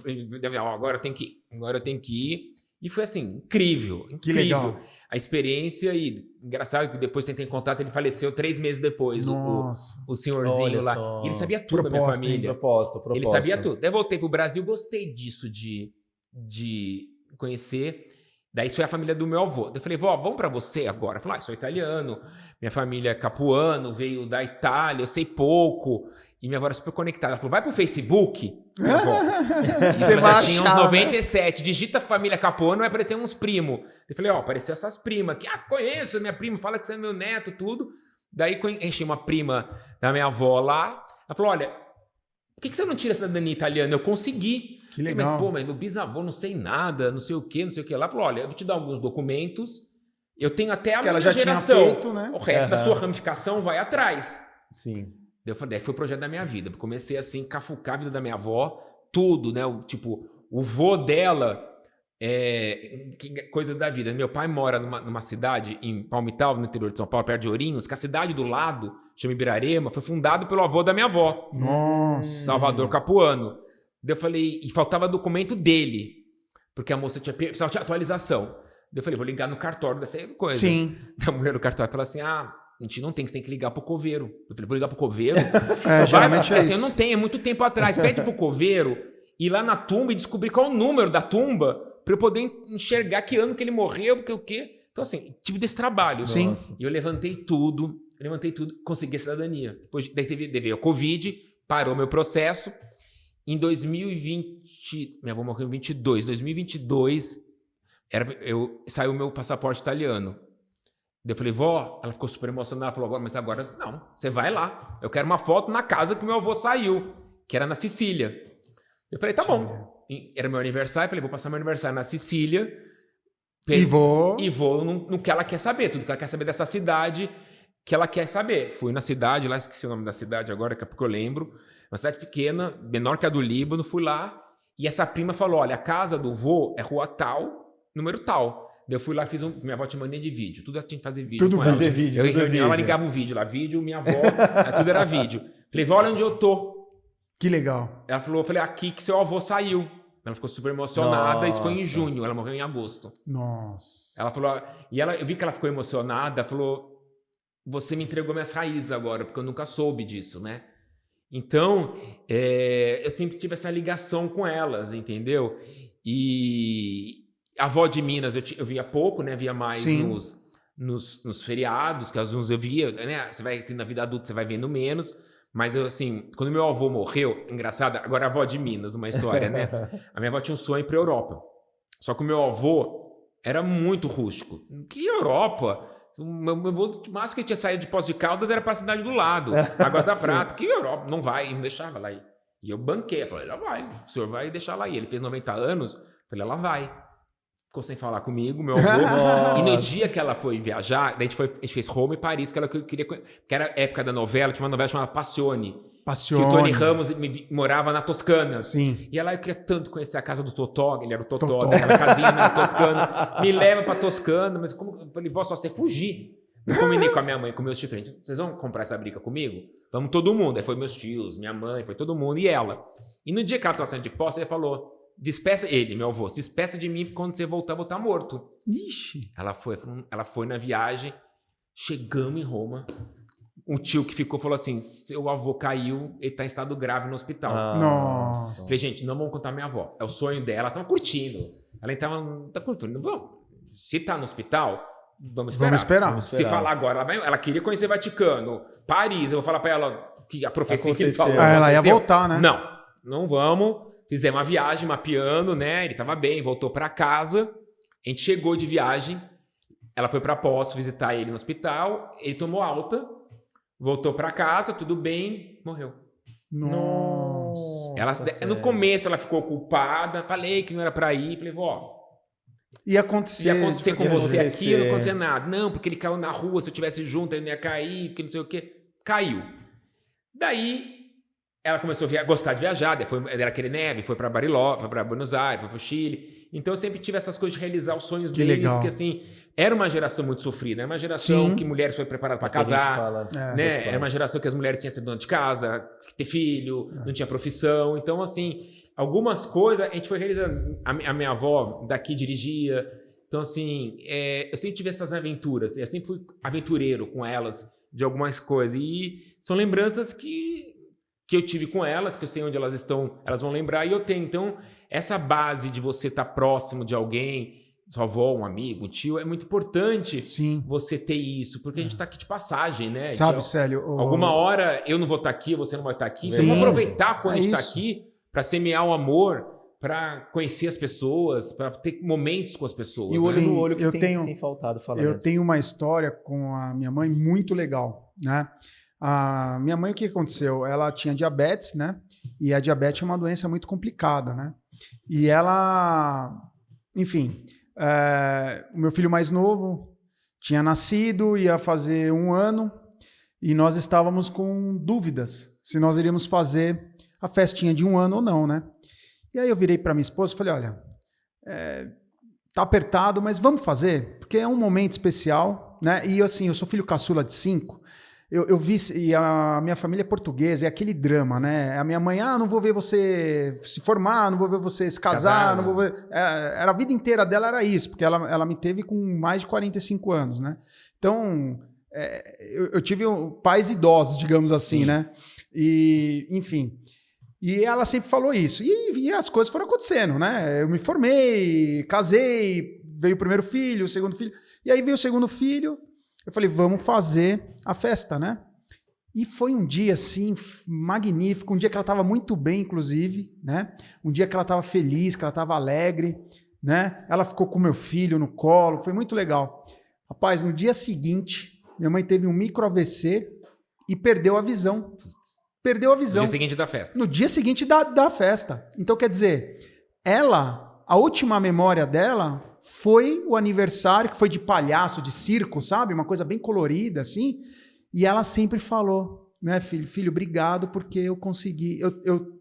Agora eu tenho que ir. E foi assim, incrível. Que legal. A experiência e engraçado que depois tentei contato, ele faleceu 3 meses depois, o senhorzinho lá. E ele sabia tudo da minha família. Proposta. Ele sabia tudo. Daí eu voltei pro Brasil, gostei disso de conhecer. Daí isso foi a família do meu avô. Daí eu falei, vó, vamos pra você agora. Eu falei, sou italiano, minha família é capuano, veio da Itália, eu sei pouco. E minha avó era super conectada. Ela falou, vai pro Facebook, minha avó. Isso ela já tinha uns 97. Digita família Capuano, vai aparecer uns primos. Eu falei, apareceu essas primas. Que, conheço minha prima, fala que você é meu neto, tudo. Daí enchi uma prima da minha avó lá. Ela falou, olha, por que você não tira a cidadania italiana? Eu consegui. Que legal. Mas meu bisavô não sei nada, não sei o que lá. Ela falou, olha, eu vou te dar alguns documentos. Eu tenho até a minha geração. Tinha feito, né? O resto da sua ramificação vai atrás. Sim. Eu falei, foi o projeto da minha vida. Comecei assim, cafucar a vida da minha avó, tudo, né? O vô dela, coisas da vida. Meu pai mora numa cidade em Palmital, no interior de São Paulo, perto de Ourinhos, que a cidade do lado, chama Ibirarema, foi fundado pelo avô da minha avó. Nossa! Salvador Capuano. Daí eu falei, e faltava documento dele, porque a moça precisava de atualização. Daí eu falei, vou ligar no cartório dessa coisa. Sim. A mulher do cartório falou assim, a gente não tem, você tem que ligar pro coveiro. Eu falei, vou ligar pro coveiro? Geralmente porque assim, eu não tenho, é muito tempo atrás. Pede pro coveiro ir lá na tumba e descobrir qual é o número da tumba pra eu poder enxergar que ano que ele morreu, porque o quê. Então assim, tive desse trabalho. Sim. E eu levantei tudo, consegui a cidadania. Depois veio a Covid, parou meu processo. Em 2020, minha avó morreu em 2022, saiu o meu passaporte italiano. Daí eu falei, vó, ela ficou super emocionada, ela falou, mas agora não, você vai lá, eu quero uma foto na casa que meu avô saiu, que era na Sicília. Eu falei, tá bom, era meu aniversário, eu falei, vou passar meu aniversário na Sicília, e vou no que ela quer saber, tudo que ela quer saber dessa cidade, que ela quer saber. Fui na cidade, lá esqueci o nome da cidade agora, daqui a pouco eu lembro, uma cidade pequena, menor que a do Líbano, fui lá, e essa prima falou, olha, a casa do vô é rua tal, número tal. Daí eu fui lá, minha avó tinha mania de vídeo. Tudo ela tinha que fazer vídeo. Tudo fazer vídeo. Ela ligava o vídeo lá. Vídeo, minha avó, tudo era vídeo. Falei, vó, olha onde eu tô. Que legal. Ela falou, eu falei, aqui que seu avô saiu. Ela ficou super emocionada. Isso foi em junho. Ela morreu em agosto. Nossa. Ela falou, eu vi que ela ficou emocionada. Ela falou, você me entregou minhas raízes agora, porque eu nunca soube disso, né? Então, eu sempre tive essa ligação com elas, entendeu? E a avó de Minas eu via pouco, né? Via mais nos feriados, que às vezes eu via, né? Você vai tendo na vida adulta, você vai vendo menos. Mas eu, assim, quando meu avô morreu, engraçado, agora a avó de Minas, uma história, né? A minha avó tinha um sonho para a Europa. Só que o meu avô era muito rústico. Que Europa? O meu avô, o máximo que ele tinha saído de Poços de Caldas era para a cidade do lado, Águas da Prata. Que Europa? Não vai, ele não deixava lá ir. E eu banquei, eu falei, ela vai, o senhor vai deixar lá ir. Ele fez 90 anos, eu falei, ela vai. Ficou sem falar comigo, meu avô. E no dia que ela foi viajar, daí a gente fez Roma e Paris, que ela queria. Que era a época da novela, tinha uma novela chamada Passione. Passione. Que o Tony Ramos morava na Toscana. Sim. E ela, eu queria tanto conhecer a casa do Totó, ele era o Totó, daquela casinha na Toscana. Me leva pra Toscana, mas como eu falei, vó, só você fugir. Eu combinei com a minha mãe, com meus tios, vocês vão comprar essa briga comigo? Vamos todo mundo. Aí foi meus tios, minha mãe, foi todo mundo e ela. E no dia que ela estava saindo de posse, ele falou, despeça ele, meu avô, despeça de mim, quando você voltar, eu vou estar morto. Ixi. Ela foi na viagem, chegamos em Roma. Um tio que ficou falou assim, seu avô caiu, ele tá em estado grave no hospital. Nossa. Falei, gente, não vamos contar minha avó. É o sonho dela, ela tava curtindo. Ela tá curtindo. Vamos. Se tá no hospital, vamos esperar. Se falar agora, ela queria conhecer Vaticano, Paris, eu vou falar pra ela que a profecia que ele falou. Ela ia voltar, né? Não vamos. Fizemos uma viagem mapeando, né? Ele tava bem, voltou pra casa. A gente chegou de viagem. Ela foi pra Poço visitar ele no hospital. Ele tomou alta. Voltou pra casa, tudo bem, morreu. Nossa. No começo ela ficou culpada. Falei que não era pra ir. Falei, vó... Ia acontecer com você aqui, não acontecia nada. Não, porque ele caiu na rua, se eu tivesse junto, ele não ia cair, porque não sei o quê. Caiu. Daí, ela começou a gostar de viajar, era aquele neve, foi para Bariloche, foi para Buenos Aires, foi para o Chile. Então, eu sempre tive essas coisas de realizar os sonhos deles, legal. porque assim, era uma geração muito sofrida, era uma geração que mulheres foram preparadas para casar, né? Era uma geração que as mulheres tinham que ser dona de casa, ter filho, não tinha profissão. Então, assim, algumas coisas a gente foi realizando. A minha avó daqui dirigia. Então, assim, eu sempre tive essas aventuras. Eu sempre fui aventureiro com elas de algumas coisas. E são lembranças que eu tive com elas, que eu sei onde elas estão, elas vão lembrar e eu tenho. Então, essa base de você estar próximo de alguém, sua avó, um amigo, um tio, é muito importante você ter isso, porque a gente está aqui de passagem, né? Sabe, Célio? Alguma hora eu não vou estar aqui, você não vai estar aqui. Então, vamos aproveitar quando a gente está aqui para semear o amor, para conhecer as pessoas, para ter momentos com as pessoas. E o olho no olho que tem faltado. Eu tenho uma história com a minha mãe muito legal, né? A minha mãe, o que aconteceu? Ela tinha diabetes, né? E a diabetes é uma doença muito complicada, né? E ela... Enfim, o meu filho mais novo tinha nascido, ia fazer 1 ano, e nós estávamos com dúvidas se nós iríamos fazer a festinha de 1 ano ou não, né? E aí eu virei para minha esposa e falei, olha, tá apertado, mas vamos fazer, porque é um momento especial, né? E assim, eu sou filho caçula de 5, eu vi, e a minha família é portuguesa, é aquele drama, né? A minha mãe, não vou ver você se formar, não vou ver você se casar, não vou ver... Era a vida inteira dela era isso, porque ela me teve com mais de 45 anos, né? Então, eu tive pais idosos, digamos assim, né? E, enfim... E ela sempre falou isso. E as coisas foram acontecendo, né? Eu me formei, casei, veio o primeiro filho, o segundo filho. E aí veio o segundo filho, eu falei, vamos fazer a festa, né? E foi um dia, assim, magnífico. Um dia que ela estava muito bem, inclusive, né? Um dia que ela estava feliz, que ela estava alegre, né? Ela ficou com meu filho no colo, foi muito legal. Rapaz, no dia seguinte, minha mãe teve um micro AVC e perdeu a visão. Perdeu a visão. No dia seguinte da festa. No dia seguinte da festa. Então, quer dizer, a última memória dela foi o aniversário, que foi de palhaço, de circo, sabe? Uma coisa bem colorida, assim. E ela sempre falou, né, filho, obrigado, porque eu consegui...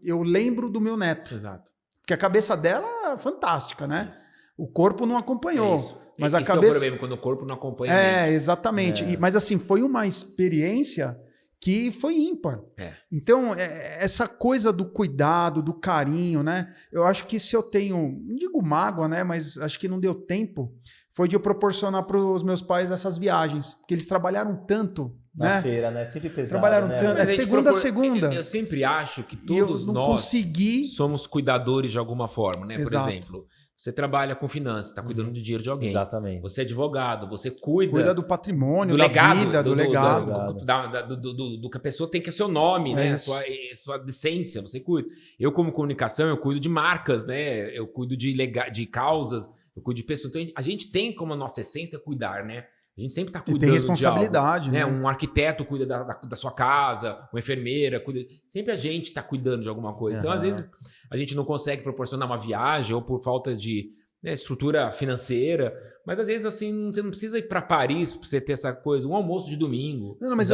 Eu lembro do meu neto. Exato. Porque a cabeça dela é fantástica, né? Isso. O corpo não acompanhou. Mas a cabeça... é o problema, quando o corpo não acompanha. Exatamente. Mas assim, foi uma experiência... que foi ímpar. Então, essa coisa do cuidado, do carinho, né? Eu acho que se eu tenho, não digo mágoa, né? Mas acho que não deu tempo, foi de eu proporcionar para os meus pais essas viagens. Porque eles trabalharam tanto, na né? feira, né? Sempre pesado, trabalharam né? tanto. De segunda a segunda. Eu sempre acho que todos nós somos cuidadores de alguma forma, né? Exato. Por exemplo... Você trabalha com finanças, está cuidando do dinheiro de alguém. Exatamente. Você é advogado, você cuida do patrimônio, do da legado, vida, do legado. Do que a pessoa tem, que é seu nome, né? Sua decência, você cuida. Eu, como comunicação, eu cuido de marcas, né? Eu cuido de causas, eu cuido de pessoas. Então, a gente tem como a nossa essência cuidar, né? A gente sempre está cuidando. E tem responsabilidade, de algo, né? Um arquiteto cuida da sua casa, uma enfermeira cuida. Sempre a gente está cuidando de alguma coisa. Então, às vezes, a gente não consegue proporcionar uma viagem ou por falta de né, estrutura financeira, mas às vezes assim, você não precisa ir para Paris para você ter essa coisa, um almoço de domingo. Não, mas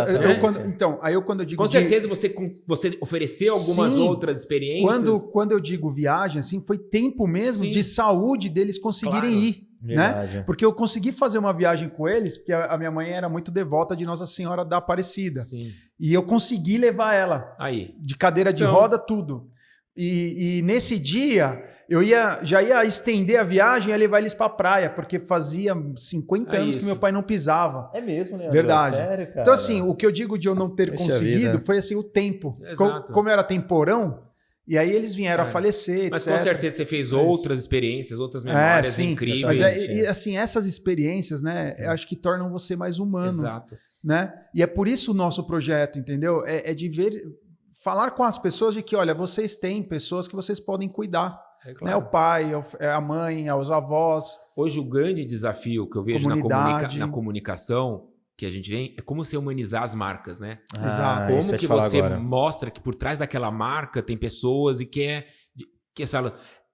quando eu digo... Com certeza você ofereceu algumas outras experiências. Quando eu digo viagem, assim, foi tempo mesmo de saúde deles conseguirem ir. Né? Porque eu consegui fazer uma viagem com eles, porque a minha mãe era muito devota de Nossa Senhora da Aparecida. Sim. E eu consegui levar ela. Aí. De cadeira de roda, tudo. E nesse dia, eu já ia estender a viagem e ia levar eles pra praia, porque fazia 50 anos que meu pai não pisava. É mesmo, né? Verdade. Sério, cara? Então, assim, o que eu digo de eu não ter conseguido foi assim, o tempo. Como era temporão, e aí eles vieram a falecer, mas etc. com certeza você fez outras experiências, outras memórias incríveis. Mas assim, essas experiências, né, eu acho que tornam você mais humano. Exato. Né? E é por isso o nosso projeto, entendeu? É de falar com as pessoas de que, olha, vocês têm pessoas que vocês podem cuidar. Claro. Né? O pai, a mãe, os avós. Hoje o grande desafio que eu vejo na comunicação que a gente vem é como você humanizar as marcas, né? Exato. Como que você mostra que por trás daquela marca tem pessoas e que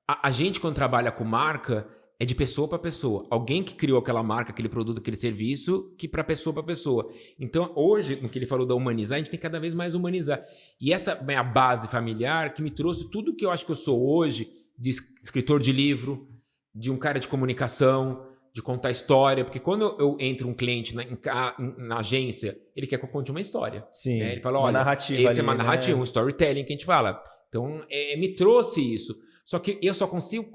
a gente quando trabalha com marca é de pessoa para pessoa. Alguém que criou aquela marca, aquele produto, aquele serviço, que para pessoa. Então, hoje, no que ele falou da humanizar, a gente tem que cada vez mais humanizar. E essa minha base familiar que me trouxe tudo que eu acho que eu sou hoje, de escritor de livro, de um cara de comunicação, de contar história. Porque quando eu entro um cliente na agência, ele quer que eu conte uma história. Sim, né? Ele fala, olha, narrativa esse é uma narrativa, um storytelling que a gente fala. Então, me trouxe isso. Só que eu só consigo...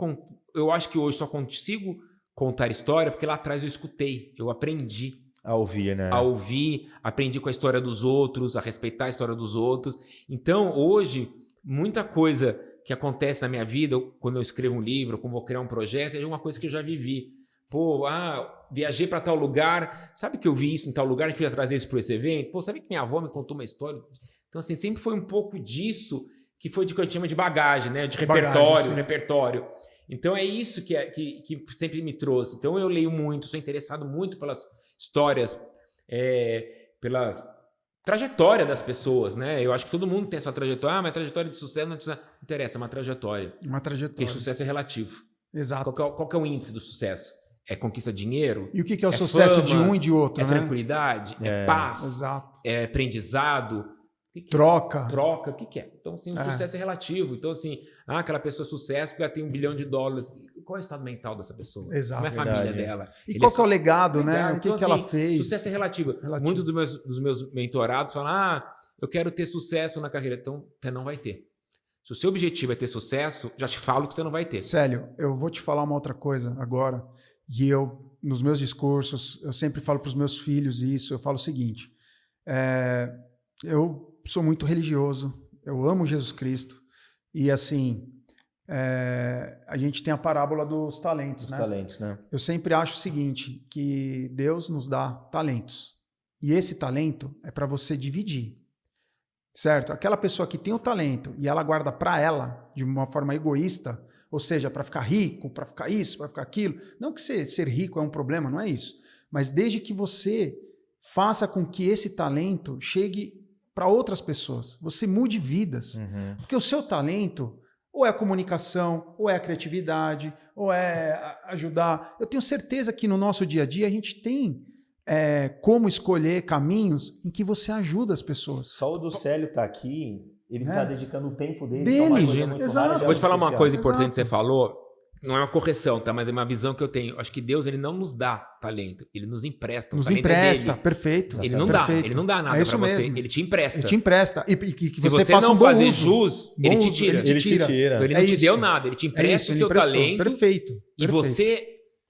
Eu acho que hoje só consigo contar história porque lá atrás eu escutei, eu aprendi. A ouvir, né? A ouvir, aprendi com a história dos outros, a respeitar a história dos outros. Então, hoje, muita coisa que acontece na minha vida, quando eu escrevo um livro, quando vou criar um projeto, é uma coisa que eu já vivi. Pô, viajei para tal lugar, sabe que eu vi isso em tal lugar, que eu ia trazer isso para esse evento? Pô, sabe que minha avó me contou uma história? Então, assim, sempre foi um pouco disso que foi de que eu chamo de bagagem, né? De repertório. Então é isso que sempre me trouxe. Então eu leio muito, sou interessado muito pelas histórias, pelas trajetória das pessoas, né? Eu acho que todo mundo tem a sua trajetória. Mas trajetória de sucesso não interessa, é uma trajetória. Uma trajetória. Porque sucesso é relativo. Exato. Qual que é o índice do sucesso? É conquista de dinheiro? E o que é o sucesso de um e de outro, né? Tranquilidade? É paz? Exato. É aprendizado? Troca. O que é? Então, assim, o sucesso é relativo. Então, assim, aquela pessoa é sucesso porque ela tem $1 bilhão. Qual é o estado mental dessa pessoa? Exato. Como é a família dela? E qual que é o legado, né? O que, então, que ela fez? Sucesso é relativo. Muitos dos meus mentorados falam, eu quero ter sucesso na carreira. Então, você não vai ter. Se o seu objetivo é ter sucesso, já te falo que você não vai ter. Célio, eu vou te falar uma outra coisa agora. E eu, nos meus discursos, eu sempre falo para os meus filhos isso. Eu falo o seguinte, eu sou muito religioso, eu amo Jesus Cristo e assim, a gente tem a parábola dos talentos, né? Eu sempre acho o seguinte, que Deus nos dá talentos e esse talento é para você dividir, certo? Aquela pessoa que tem o talento e ela guarda para ela de uma forma egoísta, ou seja, para ficar rico, para ficar isso, para ficar aquilo, não que ser rico é um problema, não é isso, mas desde que você faça com que esse talento chegue para outras pessoas, você mude vidas. Porque o seu talento ou é a comunicação, ou é a criatividade, ou é ajudar. Eu tenho certeza que no nosso dia a dia a gente tem como escolher caminhos em que você ajuda as pessoas. Só o do Célio tá aqui, ele tá dedicando o tempo dele. Exato. Vou te falar uma coisa importante que você falou. Não é uma correção, tá? Mas é uma visão que eu tenho. Acho que Deus, ele não nos dá talento, ele nos empresta. Nos empresta, perfeito. Ele não dá nada pra você, ele te empresta. Ele te empresta. E que se você não fazer jus, ele te tira. Ele te tira. Então ele não te deu nada, ele te empresta o seu talento. Perfeito. E você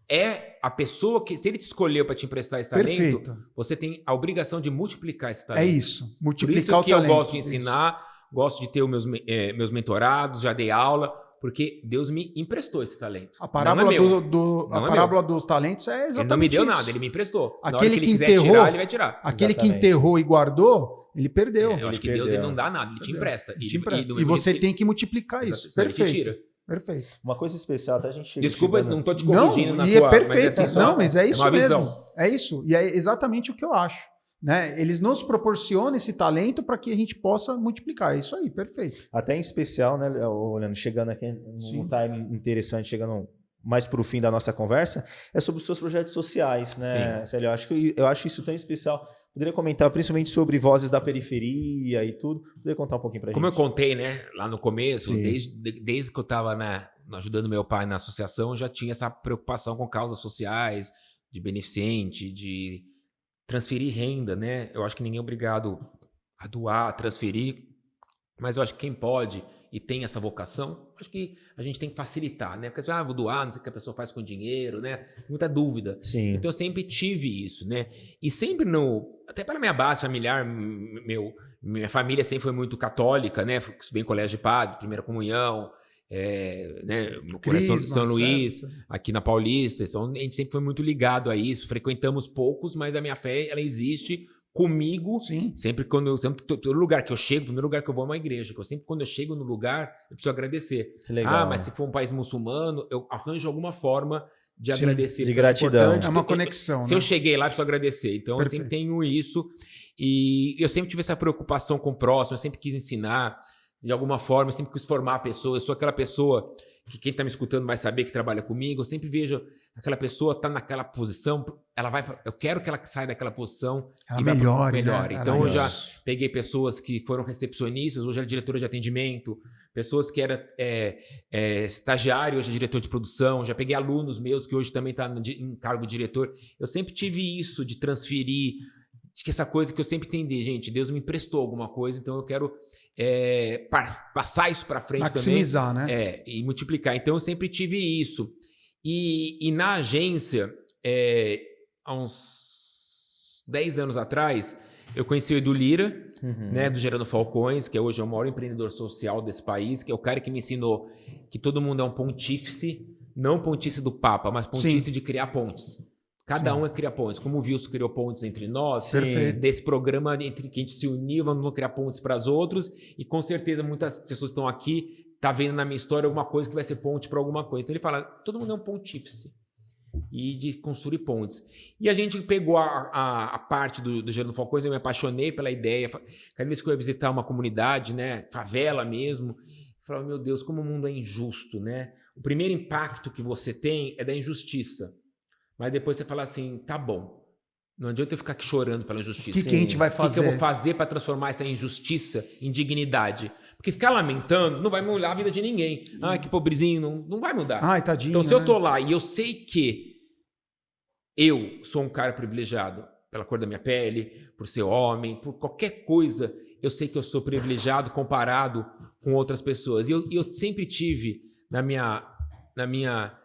é a pessoa que, se ele te escolheu para te emprestar esse talento, você tem a obrigação de multiplicar esse talento. É isso, multiplicar o talento. Por isso que eu gosto de isso. ensinar, gosto de ter os meus mentorados, já dei aula, porque Deus me emprestou esse talento. A parábola dos talentos é exatamente isso. Ele não me deu nada, ele me emprestou. Aquele Na hora que ele quiser enterrou, tirar, ele vai tirar. Aquele que enterrou e guardou, ele perdeu. Eu acho que Deus ele não dá nada, ele te empresta. E você tem que multiplicar isso. Perfeito. Ele te tira. Perfeito. Uma coisa especial, até a gente chega. Desculpa, não tô te corrigindo na tua... perfeito. Mas mas é isso mesmo. Visão. É isso. E é exatamente o que eu acho. Né? Eles nos proporcionam esse talento para que a gente possa multiplicar. É isso aí, perfeito. Até em especial, né, olhando, chegando aqui num time interessante, chegando mais para o fim da nossa conversa, é sobre os seus projetos sociais, né, Célio? Eu acho isso tão especial. Poderia comentar principalmente sobre Vozes da Periferia e tudo? Poderia contar um pouquinho para a gente? Como eu contei, né, lá no começo, desde que eu estava ajudando meu pai na associação, eu já tinha essa preocupação com causas sociais, de beneficente, de transferir renda, né? Eu acho que ninguém é obrigado a doar, a transferir, mas eu acho que quem pode e tem essa vocação, acho que a gente tem que facilitar, né? Porque vou doar, não sei o que a pessoa faz com dinheiro, né? Tem muita dúvida. Sim. Então eu sempre tive isso, né? E sempre até pela minha base familiar, minha família sempre foi muito católica, né? Estudei em colégio de padre, primeira comunhão, né? No Coração de São Luís, aqui na Paulista. Então a gente sempre foi muito ligado a isso. Frequentamos poucos, mas a minha fé, ela existe comigo. Sim. Sempre todo lugar que eu chego, o primeiro lugar que eu vou é uma igreja. Quando eu chego no lugar, eu preciso agradecer. Que legal. Mas se for um país muçulmano, eu arranjo alguma forma de agradecer. De gratidão. É uma conexão. Se eu cheguei lá, eu preciso agradecer. Então, Perfeito. eu sempre tenho isso. E eu sempre tive essa preocupação com o próximo, eu sempre quis ensinar. De alguma forma, eu sempre quis formar a pessoa. Eu sou aquela pessoa que quem está me escutando vai saber que trabalha comigo. Eu sempre vejo aquela pessoa tá naquela posição, eu quero que ela saia daquela posição ela e melhore. melhore. Né? Então, eu já peguei pessoas que foram recepcionistas, hoje é diretora de atendimento, pessoas que eram estagiário, hoje é diretor de produção, já peguei alunos meus que hoje também estão em cargo de diretor. Eu sempre tive isso de transferir, de essa coisa que eu sempre entendi, gente, Deus me emprestou alguma coisa, então eu quero passar isso para frente maximizar, também. Né? E multiplicar. Então eu sempre tive isso. E na agência, há uns 10 anos atrás, eu conheci o Edu Lira, né, do Gerando Falcões, que hoje é o maior empreendedor social desse país, que é o cara que me ensinou que todo mundo é um pontífice, não pontífice do Papa, mas pontífice de criar pontes. Cada um cria pontes. Como o Wilson criou pontes entre nós, desse programa entre que a gente se uniu, vamos criar pontes para os outros. E com certeza muitas pessoas estão aqui, tá vendo na minha história alguma coisa que vai ser ponte para alguma coisa. Então ele fala, todo mundo é um pontífice. E de construir pontes. E a gente pegou a parte do Gerando Falcões, eu me apaixonei pela ideia. Cada vez que eu ia visitar uma comunidade, né, favela mesmo, eu falava, meu Deus, como o mundo é injusto, né? O primeiro impacto que você tem é da injustiça. Mas depois você fala assim, tá bom, não adianta eu ficar aqui chorando pela injustiça. O que a gente vai fazer? O que eu vou fazer para transformar essa injustiça em dignidade? Porque ficar lamentando não vai mudar a vida de ninguém. Ah, que pobrezinho, não vai mudar. Ai, tadinho. Então, se eu tô lá e eu sei que eu sou um cara privilegiado pela cor da minha pele, por ser homem, por qualquer coisa, eu sei que eu sou privilegiado comparado com outras pessoas. E eu sempre tive na minha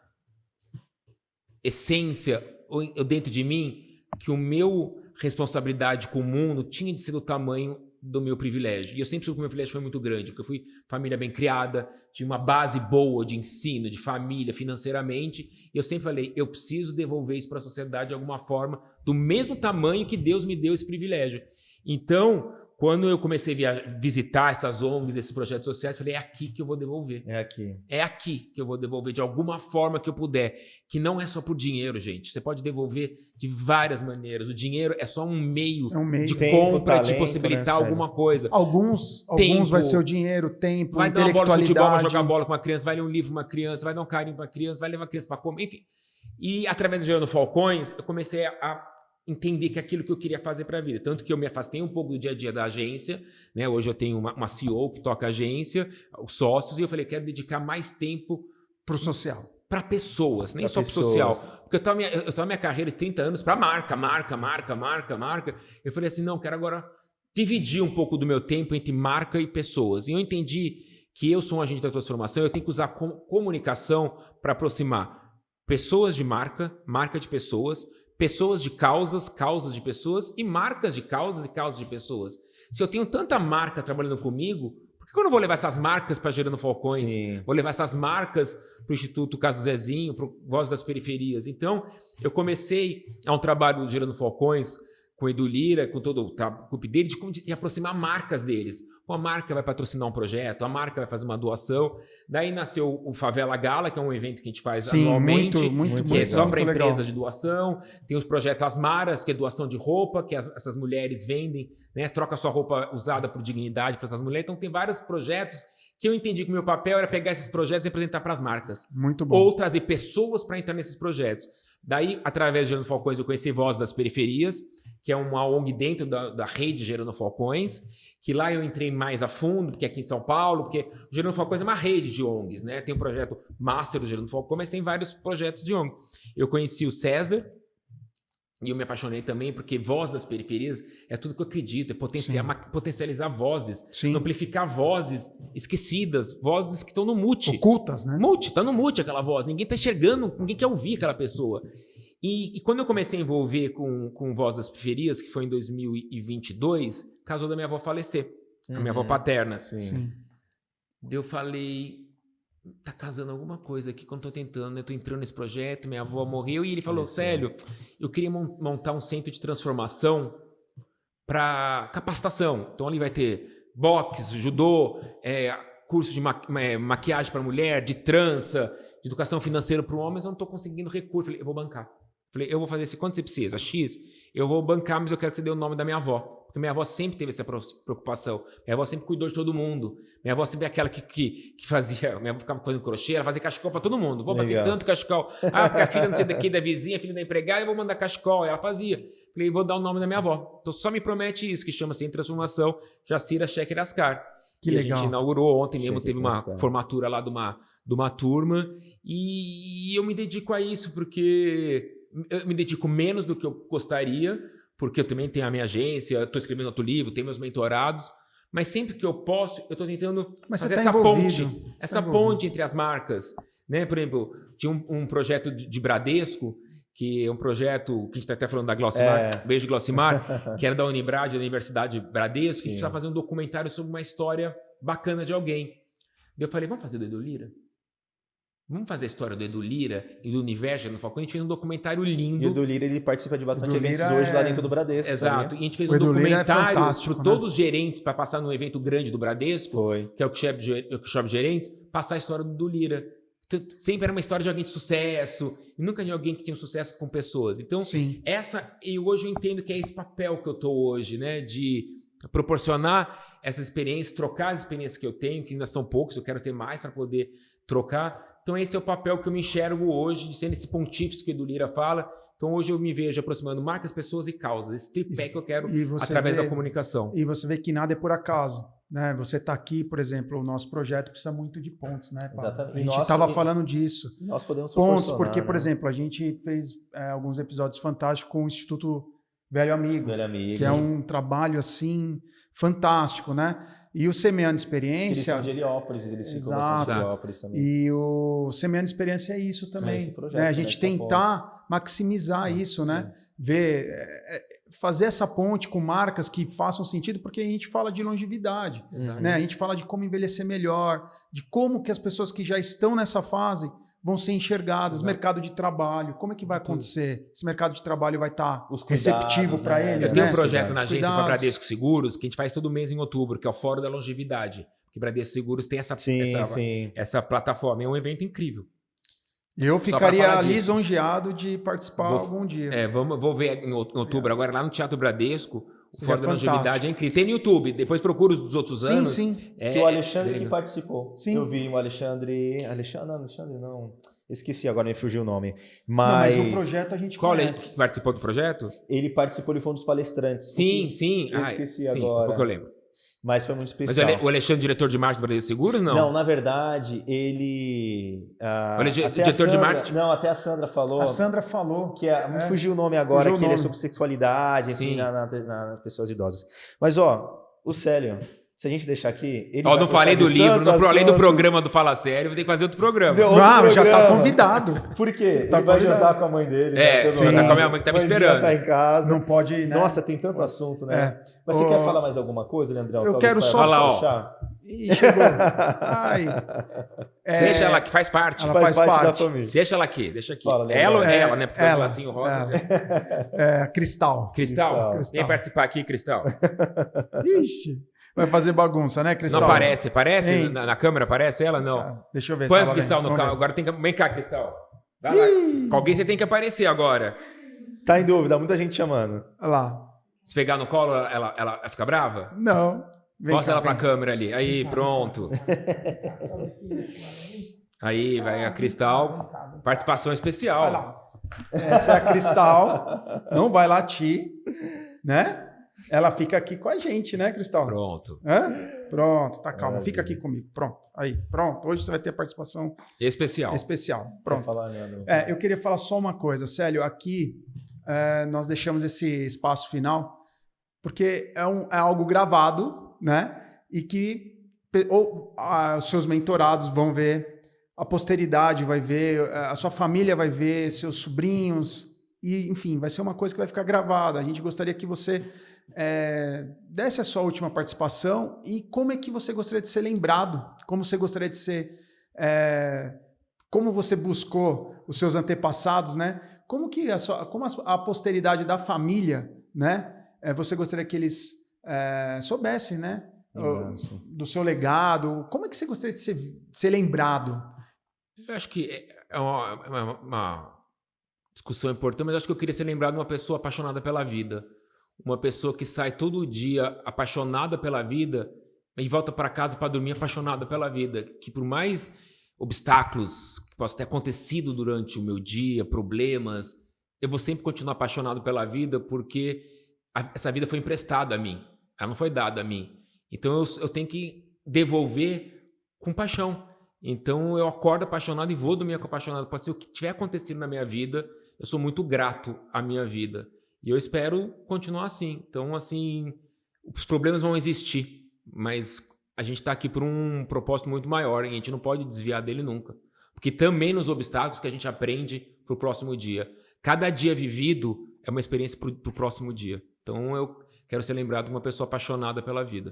essência, ou dentro de mim, que o meu responsabilidade com o mundo tinha de ser do tamanho do meu privilégio. E eu sempre soube que o meu privilégio foi muito grande, porque eu fui família bem criada, tinha uma base boa de ensino, de família, financeiramente, e eu sempre falei, eu preciso devolver isso para a sociedade de alguma forma, do mesmo tamanho que Deus me deu esse privilégio. Então, quando eu comecei a visitar essas ONGs, esses projetos sociais, eu falei, é aqui que eu vou devolver. É aqui. É aqui que eu vou devolver de alguma forma que eu puder. Que não é só por dinheiro, gente. Você pode devolver de várias maneiras. O dinheiro é só um meio de tempo, compra, talento, de possibilitar alguma coisa. Alguns vai ser o dinheiro, tempo, vai dar uma bola de futebol, vai intelectualidade. jogar bola com uma criança, vai ler um livro com uma criança, vai dar um carinho para uma criança, vai levar a criança para comer, enfim. E através do Gerando Falcões, eu comecei a entender que aquilo que eu queria fazer para a vida. Tanto que eu me afastei um pouco do dia a dia da agência, né? Hoje eu tenho uma CEO que toca a agência, os sócios, e eu falei, quero dedicar mais tempo pro social. Para pessoas, nem só para o social. Porque eu tô a minha carreira de 30 anos para marca. Eu falei assim, não, quero agora dividir um pouco do meu tempo entre marca e pessoas. E eu entendi que eu sou um agente da transformação, eu tenho que usar comunicação para aproximar pessoas de marca, marca de pessoas, pessoas de causas, causas de pessoas e marcas de causas e causas de pessoas. Se eu tenho tanta marca trabalhando comigo, por que eu não vou levar essas marcas para Gerando Falcões? Sim. Vou levar essas marcas para o Instituto Caso Zezinho, para o Voz das Periferias. Então, eu comecei a um trabalho Gerando Falcões com o Edu Lira, com todo o grupo dele, de aproximar marcas deles. Uma marca vai patrocinar um projeto, a marca vai fazer uma doação. Daí nasceu o Favela Gala, que é um evento que a gente faz anualmente, que é só para empresas de doação. Tem os projetos Asmaras, que é doação de roupa, que essas mulheres vendem, né? Troca sua roupa usada por dignidade para essas mulheres. Então tem vários projetos que eu entendi que o meu papel era pegar esses projetos e apresentar para as marcas. Muito bom. Ou trazer pessoas para entrar nesses projetos. Daí, através do Gerando Falcões, eu conheci Voz das Periferias, que é uma ONG dentro da rede Gerando Falcões, que lá eu entrei mais a fundo, porque aqui em São Paulo, porque o Gerando Falcões é uma rede de ONGs, né? Tem um projeto master do Gerando Falcões, mas tem vários projetos de ONG. Eu conheci o César, e eu me apaixonei também, porque Voz das Periferias é tudo que eu acredito, é potencializar vozes, Sim. amplificar vozes esquecidas, vozes que estão no mute. Ocultas, né? Mute, tá no mute aquela voz, ninguém tá enxergando, ninguém quer ouvir aquela pessoa. E quando eu comecei a envolver com Voz das Periferias, que foi em 2022, casou da minha avó falecer, a minha avó paterna. Sim. Daí eu falei, tá casando alguma coisa aqui quando eu tô tentando, né? Eu tô entrando nesse projeto, minha avó morreu, e ele falou, Célio, eu queria montar um centro de transformação para capacitação. Então ali vai ter boxe, judô, curso de maquiagem para mulher, de trança, de educação financeira para o homem, mas eu não tô conseguindo recurso. Falei, eu vou bancar. Falei, eu vou fazer esse, quanto você precisa? X? Eu vou bancar, mas eu quero que você dê o nome da minha avó. Porque minha avó sempre teve essa preocupação. Minha avó sempre cuidou de todo mundo. Minha avó sempre é aquela que fazia... Minha avó ficava fazendo crochê, ela fazia cachecol para todo mundo. Vou bater tanto cachecol. Ah, porque a filha não sei daqui da vizinha, a filha da empregada, eu vou mandar cachecol. Ela fazia. Falei, vou dar o nome da minha avó. Então só me promete isso, que chama-se Em Transformação, Jacira Sheker Ascar. Que e legal. A gente inaugurou ontem mesmo, Sheker teve uma Ascar. formatura lá de uma turma. E eu me dedico a isso, porque... Eu me dedico menos do que eu gostaria, porque eu também tenho a minha agência, estou escrevendo outro livro, tenho meus mentorados, mas sempre que eu posso, eu estou tentando fazer essa ponte entre as marcas. Né? Por exemplo, tinha um projeto de Bradesco, que é um projeto que a gente está até falando da Glossimar, beijo Glossimar, que era da Unibrad, da Universidade Bradesco, que a gente estava fazendo um documentário sobre uma história bacana de alguém. Eu falei, vamos fazer do Edu Lyra? Vamos fazer a história do Edu Lyra e do universo no Falcão. A gente fez um documentário lindo. E o Edu Lyra, ele participa de bastante Edu eventos Lyra hoje lá dentro do Bradesco. Exato. Sabia? E a gente fez O um Edu Lyra documentário fantástico, para todos os gerentes, para passar num evento grande do Bradesco, que é o Workshop Gerentes, passar a história do Edu Lyra. Então, sempre era uma história de alguém de sucesso, e nunca de alguém que tinha um sucesso com pessoas. Então, e hoje eu entendo que é esse papel que eu estou hoje, né? De proporcionar essa experiência, trocar as experiências que eu tenho, que ainda são poucas, eu quero ter mais para poder trocar. Então esse é o papel que eu me enxergo hoje, de ser esse pontífice que o Edu Lyra fala. Então hoje eu me vejo aproximando marcas, pessoas e causas. Esse tripé que eu quero através da comunicação. E você vê que nada é por acaso. Né? Você está aqui, por exemplo, o nosso projeto precisa muito de pontes, né, Paulo? Exatamente. A gente estava falando disso. Nós podemos pontes, porque, por exemplo, a gente fez alguns episódios fantásticos com o Instituto Velho Amigo, que é um trabalho assim fantástico, né? E o Semeando Experiência... Eles são de Heliópolis, eles ficam bastante em Heliópolis também. E o Semeando Experiência é isso também. Esse projeto, né? A gente tentar maximizar isso, né? Ver, fazer essa ponte com marcas que façam sentido, porque a gente fala de longevidade. Né? A gente fala de como envelhecer melhor, de como que as pessoas que já estão nessa fase vão ser enxergadas, mercado de trabalho, como é que vai acontecer? Esse mercado de trabalho vai estar receptivo para eles, Eu tenho um projeto na agência para Bradesco Seguros, que a gente faz todo mês em outubro, que é o Fórum da Longevidade. Porque Bradesco Seguros tem essa plataforma. É um evento incrível. Eu ficaria lisonjeado de participar algum dia. Vou ver em outubro, agora lá no Teatro Bradesco. O Fórum da Longevidade é incrível. Tem no YouTube, depois procura os outros anos. Sim. Que o Alexandre que participou. Sim. Eu vi o Alexandre não. Esqueci, agora me fugiu o nome. Mas o projeto a gente conhece. Qual participou do projeto? Ele participou, ele foi um dos palestrantes. Sim. Eu esqueci agora. Pouco eu lembro. Mas foi muito especial. Mas o Alexandre, diretor de marketing do Bradesco Seguros, não? Não, na verdade, ele... diretor de marketing? Não, até a Sandra falou... A Sandra falou. Que me fugiu o nome agora, que ele é sobre sexualidade, enfim, nas pessoas idosas. Mas, o Célio, se a gente deixar aqui... não falei do livro, além do programa do Fala Sério, vou ter que fazer outro programa. Já tá convidado. Por quê? Ele vai jantar com a mãe dele. Vai tá com a minha mãe que tá me esperando. Tá em casa. Não pode ir, né? Nossa, tem tanto assunto, né? Mas você quer falar mais alguma coisa, Leandrão? Eu quero só falar, Ih, chegou. Ai. Deixa ela que faz parte. Ela faz parte da família. Deixa ela aqui. Fala, ela, né? Porque ela, assim, o rosa. Cristal. Vem participar aqui, Cristal. Ixi. Vai fazer bagunça, né, Cristal? Não aparece. Parece? Na câmera aparece ela? Não. Deixa eu ver se ela Cristal no carro. Agora tem que... Vem cá, Cristal. Vai lá. Com alguém você tem que aparecer agora. Tá em dúvida, muita gente chamando. Olha lá. Se pegar no colo, ela fica brava? Não. Mostra ela pra câmera ali. Aí, pronto. Aí, vai a Cristal. Participação especial. Vai lá. Essa é a Cristal. Não vai latir, né? Ela fica aqui com a gente, né, Cristal? Pronto. Hã? Pronto, tá calma. Fica aqui comigo. Pronto. Aí, pronto. Hoje você vai ter participação Especial. Pronto. Eu queria falar só uma coisa, Célio. Aqui nós deixamos esse espaço final porque é algo gravado, né? E que os seus mentorados vão ver, a posteridade vai ver, a sua família vai ver, seus sobrinhos, e enfim, vai ser uma coisa que vai ficar gravada. A gente gostaria que você desse a sua última participação e como é que você gostaria de ser lembrado, como você gostaria de ser, como você buscou os seus antepassados, né? Como a posteridade da família, né? Você gostaria que eles soubessem, né? Do seu legado. Como é que você gostaria de ser lembrado? Eu acho que é uma discussão importante, mas eu acho que eu queria ser lembrado de uma pessoa apaixonada pela vida. Uma pessoa que sai todo dia apaixonada pela vida e volta para casa para dormir apaixonada pela vida. Que por mais obstáculos que possam ter acontecido durante o meu dia, problemas, eu vou sempre continuar apaixonado pela vida porque essa vida foi emprestada a mim. Ela não foi dada a mim. Então eu tenho que devolver com paixão. Então eu acordo apaixonado e vou dormir apaixonado. Pode ser o que tiver acontecido na minha vida, eu sou muito grato à minha vida. E eu espero continuar assim. Então, assim, os problemas vão existir, mas a gente está aqui por um propósito muito maior e a gente não pode desviar dele nunca. Porque também nos obstáculos que a gente aprende para o próximo dia. Cada dia vivido é uma experiência para o próximo dia. Então eu quero ser lembrado de uma pessoa apaixonada pela vida.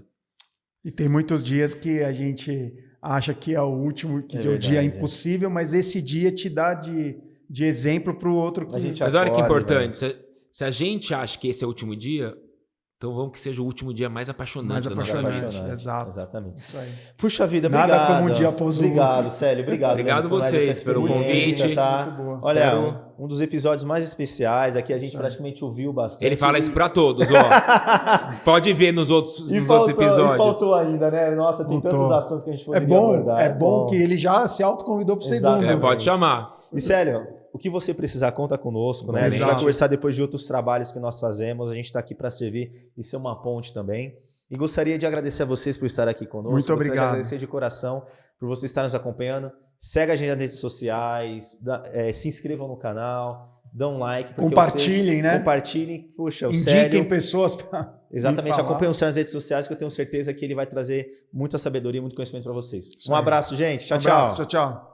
E tem muitos dias que a gente acha que é o último, que é o dia impossível, mas esse dia te dá de exemplo para o outro. Mas olha que importante, se a gente acha que esse é o último dia, então vamos que seja o último dia mais apaixonante da nossa vida. Exato. Exatamente. Isso aí. Puxa vida, obrigado. Nada como um dia após o outro. Obrigado, Célio. Obrigado. Obrigado vocês pelo convite. Tá? Muito boa. Olha, um dos episódios mais especiais. Aqui a gente praticamente ouviu bastante. Ele fala isso pra todos, ó. Pode ver nos outros episódios. E faltou ainda, né? Nossa, tem tantos assuntos que a gente poderia abordar. É bom que ele já se autoconvidou pro segundo. Pode chamar. E, Célio, o que você precisar, conta conosco, né? A gente vai conversar depois de outros trabalhos que nós fazemos. A gente está aqui para servir e ser uma ponte também. E gostaria de agradecer a vocês por estar aqui conosco. Muito obrigado. Gostaria de agradecer de coração por você estar nos acompanhando. Segue a gente nas redes sociais, se inscrevam no canal, dão um like. Compartilhem, né? Compartilhem. Puxa, o Indiquem Célio... pessoas para... Exatamente, acompanhem o Célio nas redes sociais que eu tenho certeza que ele vai trazer muita sabedoria e muito conhecimento para vocês. Um abraço, gente. Tchau, tchau. Tchau, tchau.